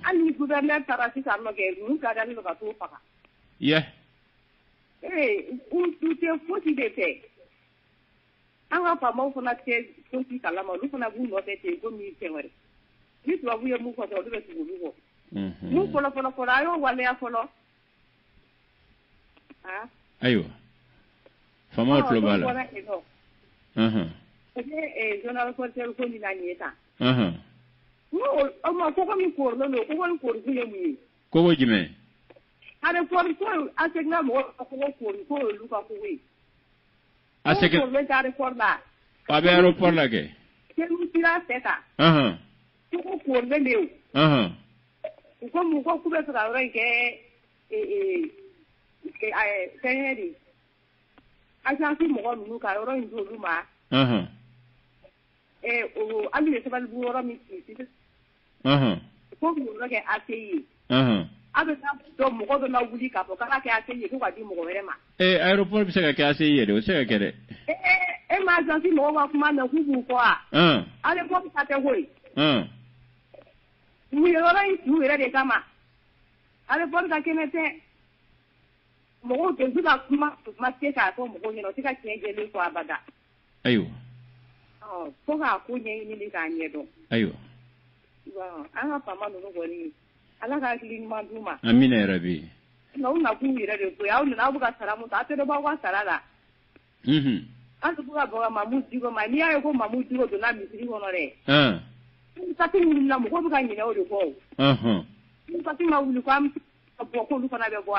ani gouverneur tarasi sa no ke nu ka dali ka to paka un te foti de te anga pa mo fona te foti kala ma lu fona bu no te go mi tewere ni to abu ye mu ko to de tu lu mu folo ayo wale ya folo ayo fama to bala journal porteur ko ni na nieta o ma ko mi ko no ko ko ku ye mi ko jime ale for ko asegna mo ko lu ka ko wi asegna ko le tare for da pa be aeroport la ke mu tira seta ko le leu ko mu ko ku be tra ro ke teneri ajansi mo ko nu ka ro ndu lu ma o ami le sebal bu ro mi ti ko mu ro ke ateyi abe na do mo ko do na wuli ka ko ka ke ateyi ko ka di mo were ma aeroport bi se ka ke ateyi de o se ka kere ma ajansi mo wa kuma na ku bu ko ale ko ka te hoi mu yo ra ni were de kama ale por ka kenete mo de zuba kuma ma se ka ko mo ko ni no tika kenje le ko abada ayo ko ka ko nye ni ka nyedo ayo anga pa ma no go ni ala ka klin ma duma amina rabbi no na ku ira de ko ya na bu ka salamu ta te do ba wa salala ando bu ka bo ma mu digo ma ni ayo ko ma mu digo do na mi siri hono re ta ti ni na mo ko bu ka nyina o de ko ta ti ma wuli ko am bo ko lu kana be bo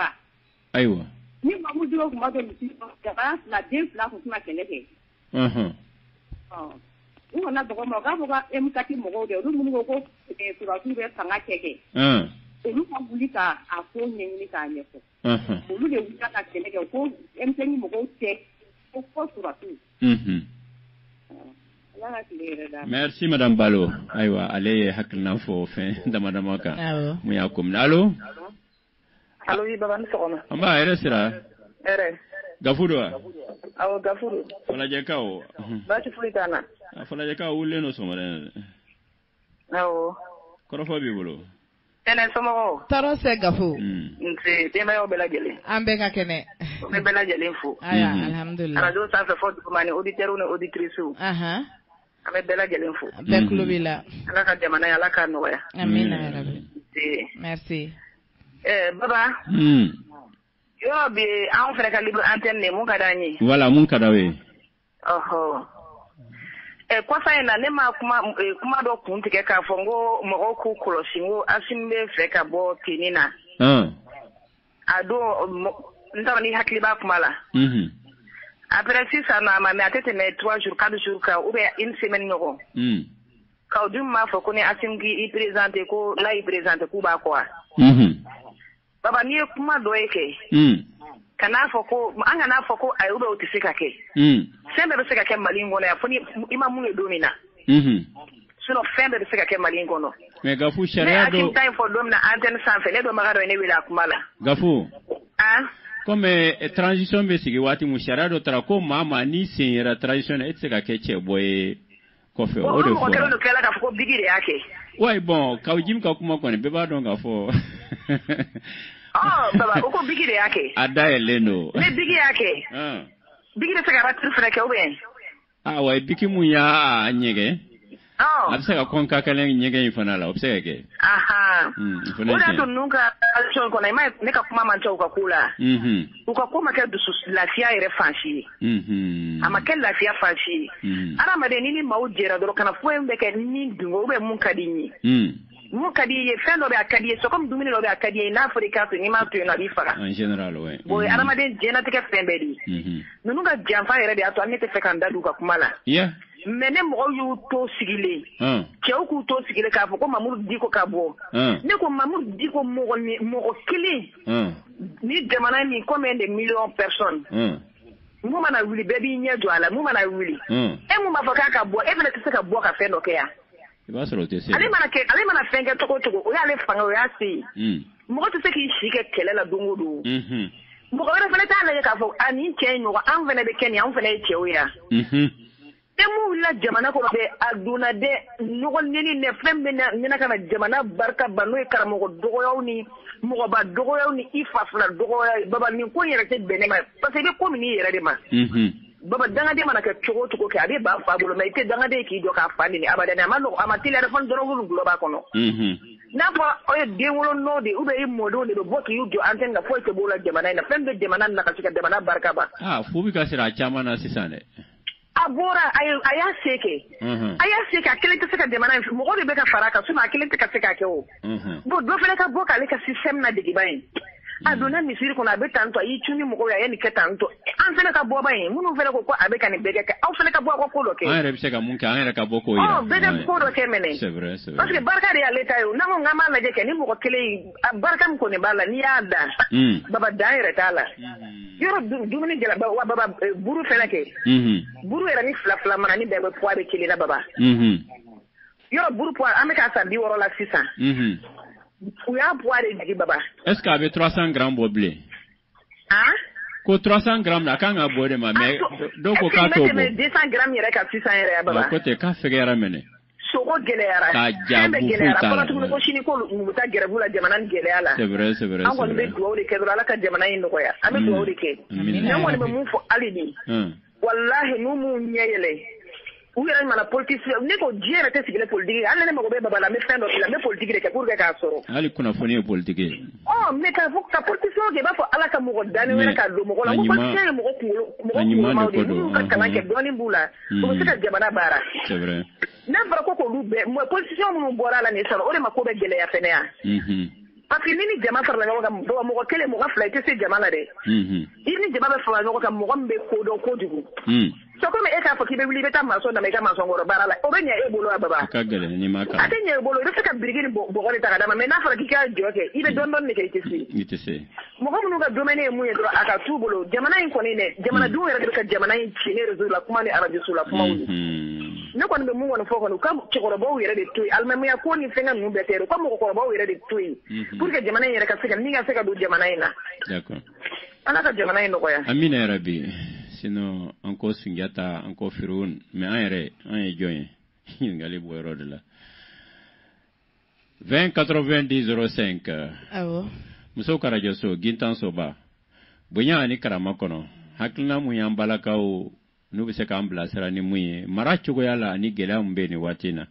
ayo ni ma mu digo ko ma do mi siri ka ba la de fla ko kuma keleke uno na dogo mo ga boga emkati mo go de ru mu go sura tu be tanga keke ulu ka bulika afo nyenyi ka nyeko ulu de wuta ka keleke ko emtenyi mo go te ko sura tu merci madame Balo aywa ale hakna fo fin dama ka mu yakum allo yi baba nsokona amba eresira gafudwa awo gafuru fala jekao bati fulitana fala jekao ulle no somare awo korofo bi bolo ene somo taro se gafu nti tema yo bela jele ambe ka kene be bela jele fu aya alhamdulillah ana do sa fo ko mani auditeur ou auditrice ame bela jele fu be klubila ala ka jamana ala ka no ya amina ya rabbi merci baba yo bi an fere ka libre antenne ne mun kada ni voilà mun kada we kwa fa ina ne ma kuma do kun tike ka fongo mo ko kolosingo asimbe fe ka bo tinina ado ndaba ni hakli ba kuma la après ça na ma atete me 3 jours 4 jours ka ou bien une semaine ngoko ka odum ma fo ko ni asimgi i présenter ko la i présenter ku ba quoi baba ni kuma do eke kana fɔ ko an kana fɔ ko ayi o tɛ se ka kɛ fɛn bɛɛ bɛ se ka kɛ Mali in kɔnɔ yan fo ni i ma mun ye don min na sinon fɛn bɛɛ bɛ se ka kɛ Mali in kɔnɔ mais Gafu sariya dɔ ne ta in fɔ don min na antenne sanfɛ ne dɔnbaga dɔ ye ne wele a kuma la Gafu comme transition bɛ sigi waati mun sariya dɔ taara ko maa n'i sen yera transition na e tɛ se ka kɛ cɛ bɔ ye kɔfɛ o de fɔ mɔgɔ kelen dɔ kɛla k'a fɔ ko Bigi de y'a kɛ ouais bon kaw Jim ka kuma kɔni bɛɛ b'a dɔn k'a fɔ baba o ko Bigi de y'a kɛ a dayɛlɛlen don ne Bigi y'a kɛ Bigi de se ka ratiri fɛnɛ kɛ ou bien ouais Bigi mun y'a ɲɛgɛn a bɛ se ka kɔn ka kɛlɛ ɲɛgɛn in fana la o bɛ se ka kɛ o de y'a to ninnu ka action kɔnɔ i ma ne ka kuma man ca u ka ko la u ka ko ma kɛ dusu lafiya yɛrɛ fansi ye a ma kɛ lafiya fansi ye adamaden ni maaw jɛra dɔrɔn kana foyi bɛ kɛ ni dungo ou bien mun ka di n ye mun ka di i ye fɛn dɔ bɛ a ka di i ye c'est comme dumuni dɔ bɛ a ka di i ye n'a fɔra i k'a to n'i m'a to yen nɔ a b'i faga en général ouais o ye adamaden diɲɛlatigɛ fɛn bɛɛ de ye ninnu ka janfa yɛrɛ de y'a to an ne tɛ fɛ k'an da don u ka kuma la mais ne mɔgɔw y'u to sigilen cɛw k'u to sigilen k'a fɔ ko Mamudu Diko ka bɔ ne ko Mamudu Diko mɔgɔ kelen ni jamana ni combien de millions personnes mun mana wuli bɛɛ b'i ɲɛ jɔ a la mun mana wuli e mun b'a fɔ k'a ka bɔ e fana tɛ se ka bɔ ka fɛn dɔ kɛ yan i b'a sɔrɔ o tɛ se ale mana fɛn kɛ cogo o cogo o y'ale fanga o y'a se yen mɔgɔ tɛ se k'i si kɛ kɛlɛ la don o don mɔgɔ wɛrɛ fana t'a lajɛ k'a fɔ a nin cɛ in ɲɔgɔn an fana bɛ kɛ nin an fana ye cɛw ye yan e mun wulila jamana kɔnɔ bɛ a donna dɛ ɲɔgɔnɲɛni ne fɛn bɛ ɲɛna ka na jamana barika ban n'o ye karamɔgɔ dɔgɔyaw ni mɔgɔba dɔgɔyaw ni i fa fila dɔgɔya baba nin ko in yɛrɛ tɛ bɛn ne ma parce que i bɛ ko min i yɛrɛ de ma baba dangaden mana kɛ cogo o cogo kɛ a bɛ ban fa bolo mais i tɛ dangaden k'i jɔ k'a fa nini abada a ma nɔgɔ a ma teliya dɛ fo ni dɔrɔgu gulɔ b'a kɔnɔ n'a fɔ aw ye den wolonɔ de ou bien i mɔdenw de bɛ bɔ k'i jɔ antenne kan foyi tɛ b'o la jamana in na fɛn bɛ jamana na ka se ka jamana barika ban fo bɛ ka sira a caman na sisan dɛ a bɔra a y'a se kɛ a y'a se kɛ a kelen tɛ se ka jamana in mɔgɔ de bɛ ka fara a kan sinon a kelen tɛ ka se k'a kɛ o bon dɔ fana ka bɔ k'ale ka système na degiba in a donna misiri kɔnɔ a bɛ tan tɔ a y'i cun ni mɔgɔw ye a ye nin kɛ tan tɔ an fana ka bɔ ba in minnu fana ko a bɛ ka nin bɛɛ kɛ aw fana ka bɔ aw ka ko dɔ kɛ an yɛrɛ bɛ se ka mun kɛ an yɛrɛ ka bɔ k'o yira bɛɛ ka ko dɔ kɛ mɛnɛ c'est vrai parce que barika de y'ale ta ye o n'an ko k'an b'a lajɛ kɛ ni mɔgɔ kelen a barika min kɔni b'a la n'i y'a dan baba dan yɛrɛ t'a la yɔrɔ dumuni jala wa baba buru fɛnɛ kɛ buru yɛrɛ ni fila mana ni bɛɛ bɛ poids bɛ kelen na baba yɔrɔ buru poids an bɛ k'a san 60 la sisan u y'a poids de jigi baba est-ce que a bɛ 300 grammes bɔ bilen ko 300 grammes na kan ka bɔ de ma mais dɔw ko k'a t'o bɔ 200 grammes yɛrɛ ka 600 yɛrɛ ya baba ko tɛ k'a fɛgɛyara mɛnɛ sogo gɛlɛyara k'a ja bu foyi t'a la tuguni ko sini ko mu bɛ taa gɛrɛbu la jamana ni gɛlɛya la c'est vrai an kɔni bɛ dugawu de kɛ dɔrɔn ala ka jamana in nɔgɔya an bɛ dugawu de kɛ an kɔni bɛ mun fɔ hali bi walahi n'u m'u ɲɛ yɛlɛ u yɛrɛ mana politicien ne ko diɲɛ yɛrɛ tɛ sigilen politique hali ne mago bɛ baba la n bɛ fɛn dɔ kɛ n bɛ politique de kɛ pour que k'a sɔrɔ hali kunnafoni ye politique ye mais k'a fɔ ka politicien kɛ i b'a fɔ ala ka mɔgɔ dannen wɛrɛ ka don mɔgɔ la ko politicien ye mɔgɔ kunkolomaw de minnu ka kalan kɛ dɔɔnin b'u la u bɛ se ka jamana baara c'est vrai n'a fɔra ko k'olu bɛɛ politicien minnu bɔra a la nin sɔrɔ o de ma ko bɛ gɛlɛya fɛnɛ yan parce que ni jama farala ɲɔgɔn kan mɔgɔ kelen mɔgɔ fila i tɛ se jama la dɛ i ni jama bɛ fara ɲɔgɔn kan mɔgɔ min bɛ ko dɔn kojugu c'est comme e k'a fɔ k'i bɛ wuli i bɛ taa maçon dama i ka maçon kɔrɔ baara la o bɛ ɲɛ e bolo wa baba a ka gɛlɛn n'i ma kalan a tɛ ɲɛ e bolo i bɛ se ka biriki ni bɔgɔ de ta ka d'a ma mais n'a fɔra k'i ka jɔ kɛ i bɛ dɔɔnin dɔɔnin de kɛ i tɛ se mɔgɔ minnu ka domaine ye mun ye dɔrɔn a ka t'u bolo jamana in kɔni dɛ jamanadenw yɛrɛ de bɛ ka jamana in ci ne réseau la kuma ni radio la kumaw ye ne kɔni bɛ mun kɔni fɔ kɔni u ka cɛkɔrɔbaw yɛrɛ de to yen alimamiya ko ni fɛnkɛ ninnu bɛɛ tɛ u ka mɔgɔkɔrɔbaw yɛrɛ de to yen pour que jamana in yɛrɛ ka se ka min ka se ka don jamana in na d'accord ala ka jamana in nɔgɔya amina yarabi sinon an ko sunjata an ko firun mais an yɛrɛ an ye jɔn ye ɲininkali bɔ yɔrɔ de la 20 90 05 awɔ musow ka radio so gintan soba bonya ani karama kɔnɔ hakilina mun y'an balakaw n'u bɛ se k'an bilasira ni mun ye mara cogoya la ani gɛlɛya mun bɛ nin waati in na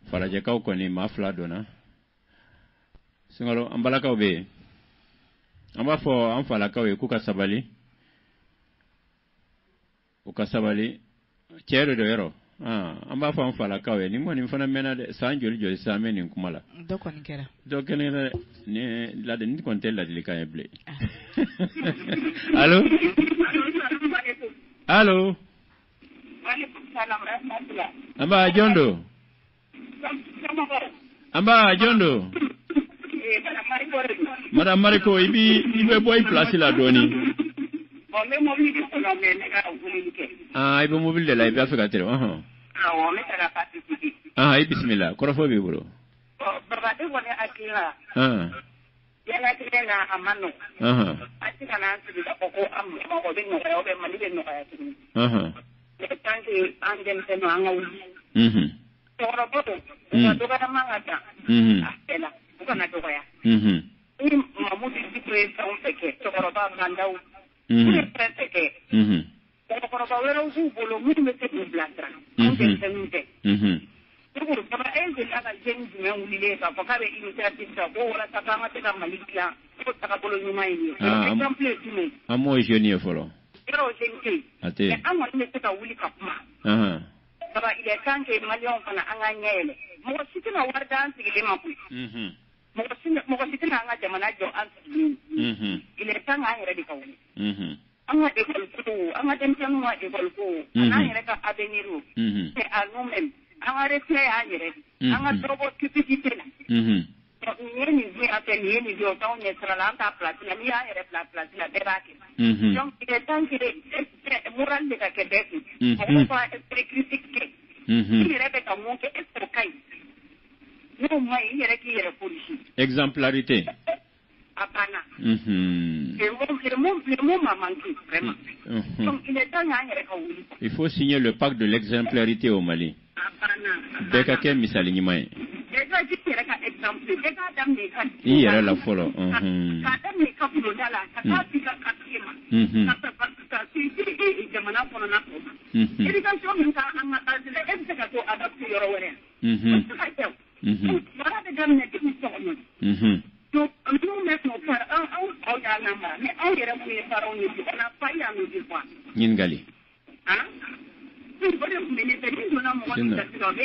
farajɛkaw kɔni maa fila donna sunkalo an balakaw bɛ yen an b'a fɔ an falakaw ye k'u ka sabali u ka sabali cɛ de do yɔrɔ an b'a fɔ an falakaw ye nin kɔni fana mɛnna dɛ san joli joli san bɛ nin kuma la dɔ kɔni kɛra dɔ kɛnɛ dɛ ni kɔni tɛ ladilikan ye bilen allo allo an b'a jɔn do an b'a jɔn do Madame Mariko, il veut boire place la doni. Ah, il veut mobile de la il va faire gâter. Ah, il bismillah. Korofo biburo. Ah. Amo jeune follow. Ate. Il est temps que Malion fana anganyele. Mo sitina wardan sigile mapu. Mo sitina anga jamana jo anti. Il est temps à yere dikawu. Anga de ko anga dem tanu wa de ko. Anga yere ka aveniru. C'est à nous même. Anga refle a yere. Anga drobo cupidité la. Ni vi appel ni vi autant ne sera là ta place la mi a yere place la debaki. Donc il est temps que moral de ka Québec. On va être critiqué. Exemplarité. Il faut signer le pacte de l'exemplarité au Mali. Bekake misali nyimai. Il y a la follow.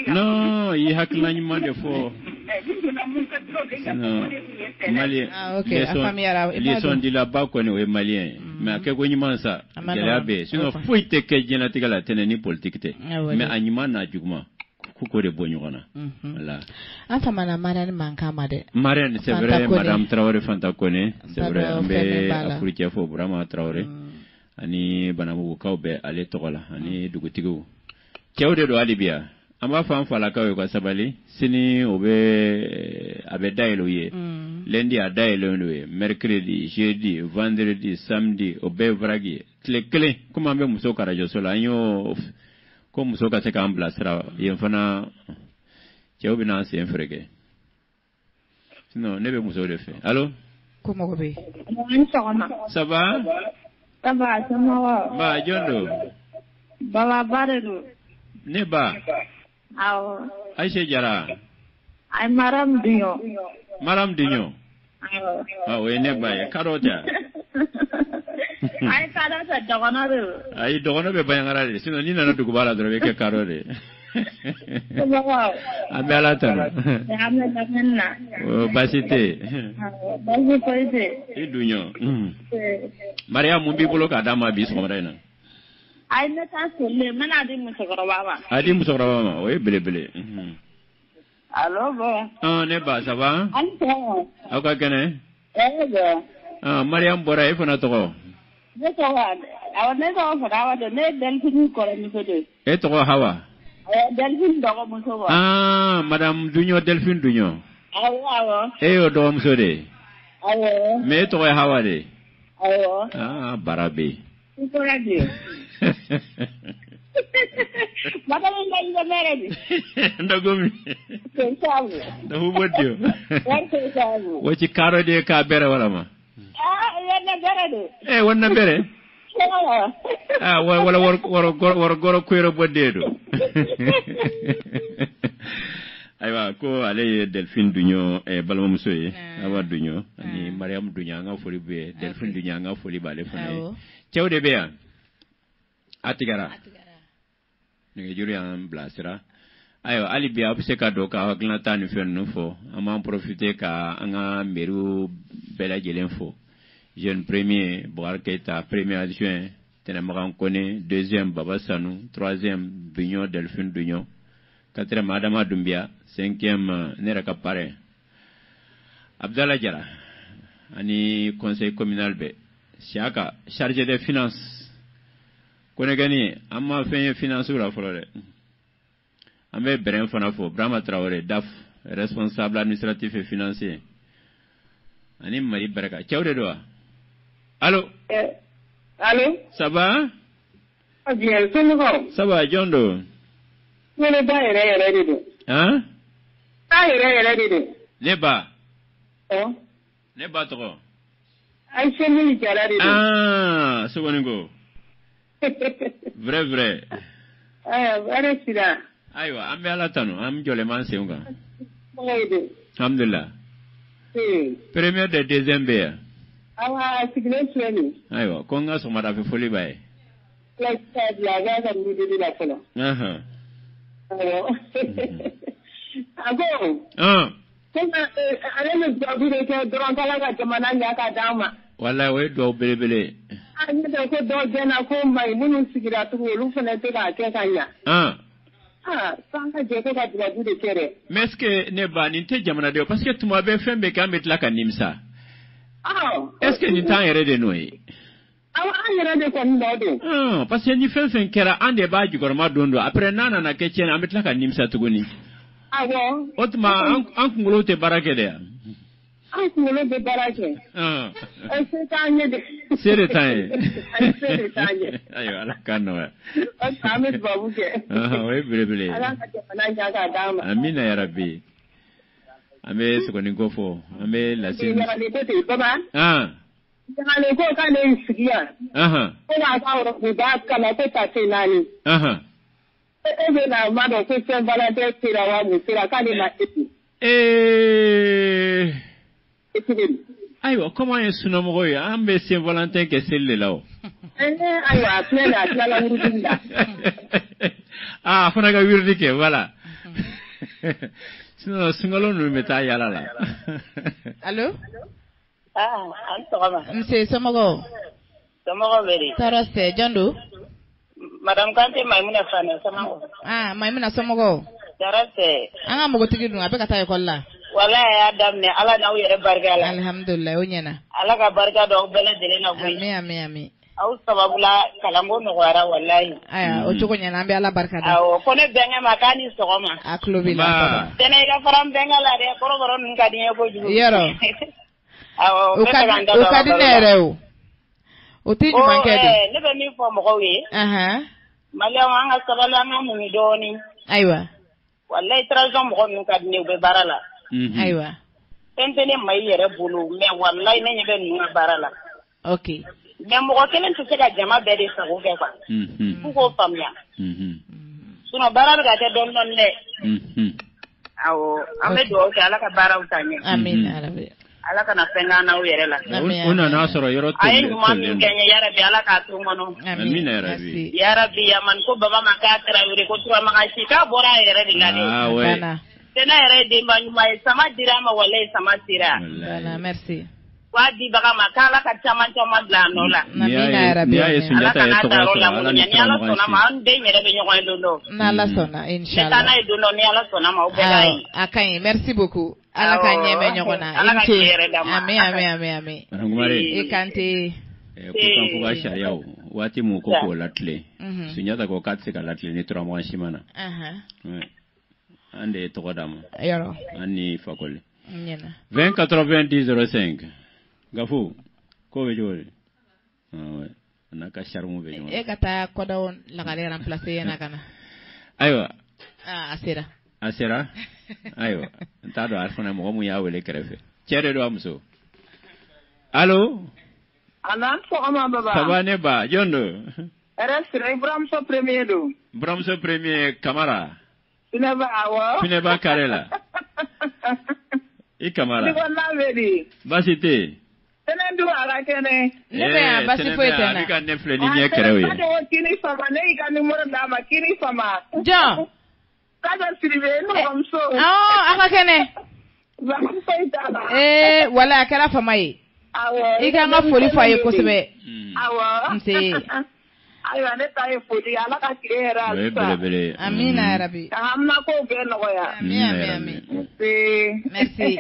Non, il y a que l'animal de faux. Ils sont dit là-bas qu'on est malien. Mais à quel moment ça? Sinon, faut que tu aies la tenue politique. Mais animal n'a du moins. Coucou de Bonyona. Marraine, c'est vrai, Madame Traoré Fantakone, c'est vrai, mais Afrique faut vraiment Traoré. Ani Banamu Kaube, allez Tola, Ani Dugutigo. Kiaoude do Alibia. Ama fam fala kawe kwa sabali sini obe abe dailoye lundi a dailoye mercredi jeudi vendredi samedi obe vragi tle kuma be muso karajo sola anyo ko muso ka se ka amblasra yefana kiaoubi na se enfrege sinon nebe muso de fait allô comment obe ça va ba jondo baba barelu neba aw Aïcha Jara ay maram dinyo ah oui neba karota ay karota dogono be bayangara sinon ni na dugu bala drobe ke karode amela tano basite idunyo Maria mumbi bolo ka dama bi so mara na ay na ta sole mana di musokra mama oui bele allo bon ne ba ça va aka kene go Mariam bora ifana to ne to wa awne to fara wa ne delfin ko ni ko de to hawa delfin do mo so wa madame Dunyo delfin Dunyo awo do mo so de me to hawa de barabe ko radio Madame Ndanga Meredi. Ndagomi. Ndahubodio. Wachi karo de ka bere wala ma. Yana bere de. Wonna bere. Wala war goro kuiro bodedo. Aywa ko ale Delphine Dunyo balma musoye awa Dunyo ani Mariam Dunya nga foli be Delphine Dunya nga foli bale fane. Chewde be ya. Atigara. Nge juri an blasira. Ayo ali bia obse ka do ka glanta ni fen no fo. Ama profiter ka anga meru bela jelen fo. Jeune premier Boar Keita, premier adjoint Tenamaran Kone, deuxième Baba Sanou, troisième Bignon Delphine Dugnon, quatrième Adama Doumbia, cinquième Neraka Pare. Abdallah Jara ani conseil communal be siaka chargé des finances kone gani amma fait finance la flore ambe beren fana fo Brahma Traoré DAF responsable administratif et financier ani Marie Baraka Tchawde do allô allô ça va bien c'est ça va Jondo ne ba yere de hein ta yere de Neba to ay chemi jara de ah c'est bon go vrai ara sida aywa ambe ala tano am jole man seunga moyde alhamdulillah premier de décembre awa signature ni aywa ko nga so mara fe foli bae la stade la gaza ni de la fola ago kuma alele dobi de ke doron kala ga jamana nya ka dama wallahi way do belebele ani da ko do jena ko mai munu sigira tu lu fana te ga ke kanya sanka je ko ga dira bude kere mais est-ce que ne ba ni te jamana de parce que tuma be fembe ka metla ka nimsa est-ce que ni tan yere de noyi awa yere de ko ndo de parce que ni fen kera ande ba jugor ma dondo après nana na ke chena metla ka nimsa tuguni awo otma an kungulo te barake de an kungulo de barake c'est tanye de c'est tanye c'est tanye ayo ala kano Ahmed babu ke oui bele ala ka te fana jaga dama amina ya rabbi ame sokoni gofo ame la sin baba ngale ko ka ne sigia ko na ka ro da kana ko ta te nani ebe na mado ko se Valentin tira wa mu tira ka ni na aywa comment est suno mo ya ambe Saint Valentin ke selle lawo aywa plena la wurudinda fana ga wirdi ke voilà sinon singalo no meta yala la allô antoma monsieur Somogo beri tarase Jondo Madame Kante Maimuna Fane Somogo Maimuna Somogo tarase anga mogo tigidu abe kata ekolla wala ya damne ala na yere barka la alhamdulillah onyana ala ka barka do bele dele na ko ami au sababula kalambo no wara wallahi aya o chuko nyana ambe ala barka da aw ko ne benga makani sogoma aklobila tene ga faram benga la de korogoro ngadi e boju yero aw o kadinere o tiju mankedi ne be mi fo mo ko wi maliya wanga sabala ngamu mi doni aywa wallahi trajon mo ko mi kadine be barala aywa tentene mai yere bulu me wallahi ne nyebe nu barala okay mais mo ko kelen tse ka jama be de sago ke kwa ko famya suno barala ga te don non ne awo ame do ke ala ka bara utanye amin arabi ala kana penga na uyere la una na soro yoro te ay mo mi kenya ya rabbi ala ka tu mono amin ya rabbi ya man ko baba makatra yure ko tura magashi ka bora yere dilade bana tena yere de mbanyuma sama dirama wala sama tira bana merci wadi baga makala ka chama bla nola amin ya rabbi ya sunyata ya to ala ni ala sona ma ande nyere be nyoy londo na ala sona inshallah tana iduno ni ala sona ma obelai akai merci beaucoup ala ka nyeme nyogona inche ami ikante ko kan fuga sharia wati mu ko latle sunyata ko katse ka latle ni 3 mois shimana ande to godam yoro ani fakole nyena 209005 gafu ko be jore na ka sharmu be jore kata ko dawon la ga remplacer yana kana aywa asira aywa ntado arfuna mo mu ya wele krefe chere do amso allo ana so ama baba sabane ba Jondo Restre Ibrahim so premier Camara Pineba Karela I Camara Basite Tenendu ala kene nebe basi poetena nika nefle ni nye krewe kini fama ne ika ni mora dama kini fama jo kaza sirive no amso aka kene wala akala fama yi ika nga foli fa ye kosebe nse ayo ne ta ye foli ala ka kirera bele amina ya rabbi amna ko be no ya amin merci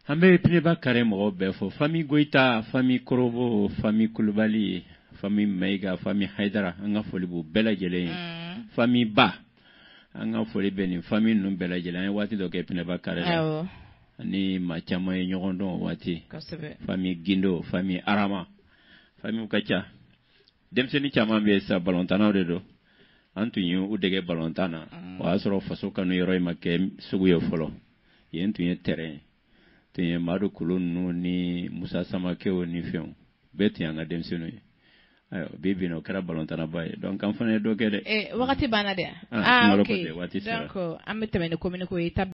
Ambe Pineba Karemo Befo, famille Goita, famille Korobo, famille Kulubali, famille Meiga, famille Haidara, Anga Folibu, Bella Jele, famille Ba, Anga Folibeni, famille Num Bella Jele, Wati Doke Pineba Karemo. Ni Machama Yorondo Wati, famille Gindo, famille Arama, famille Kacha. Demseni Chamambe sa Balontana Redo. Antunyu udege Balontana, Wasro Fasoka no Yoroi Make, Suguyo Follow. Yentunye terrain. Tenye Maru Kulunu ni Musa Samakeo ni Fion. Beti Yanga Demsenu. Ayo, baby no Kara Balontana Bay. Donc, enfant, do get it. Wakati Banade. Ok. Donc, I'm coming to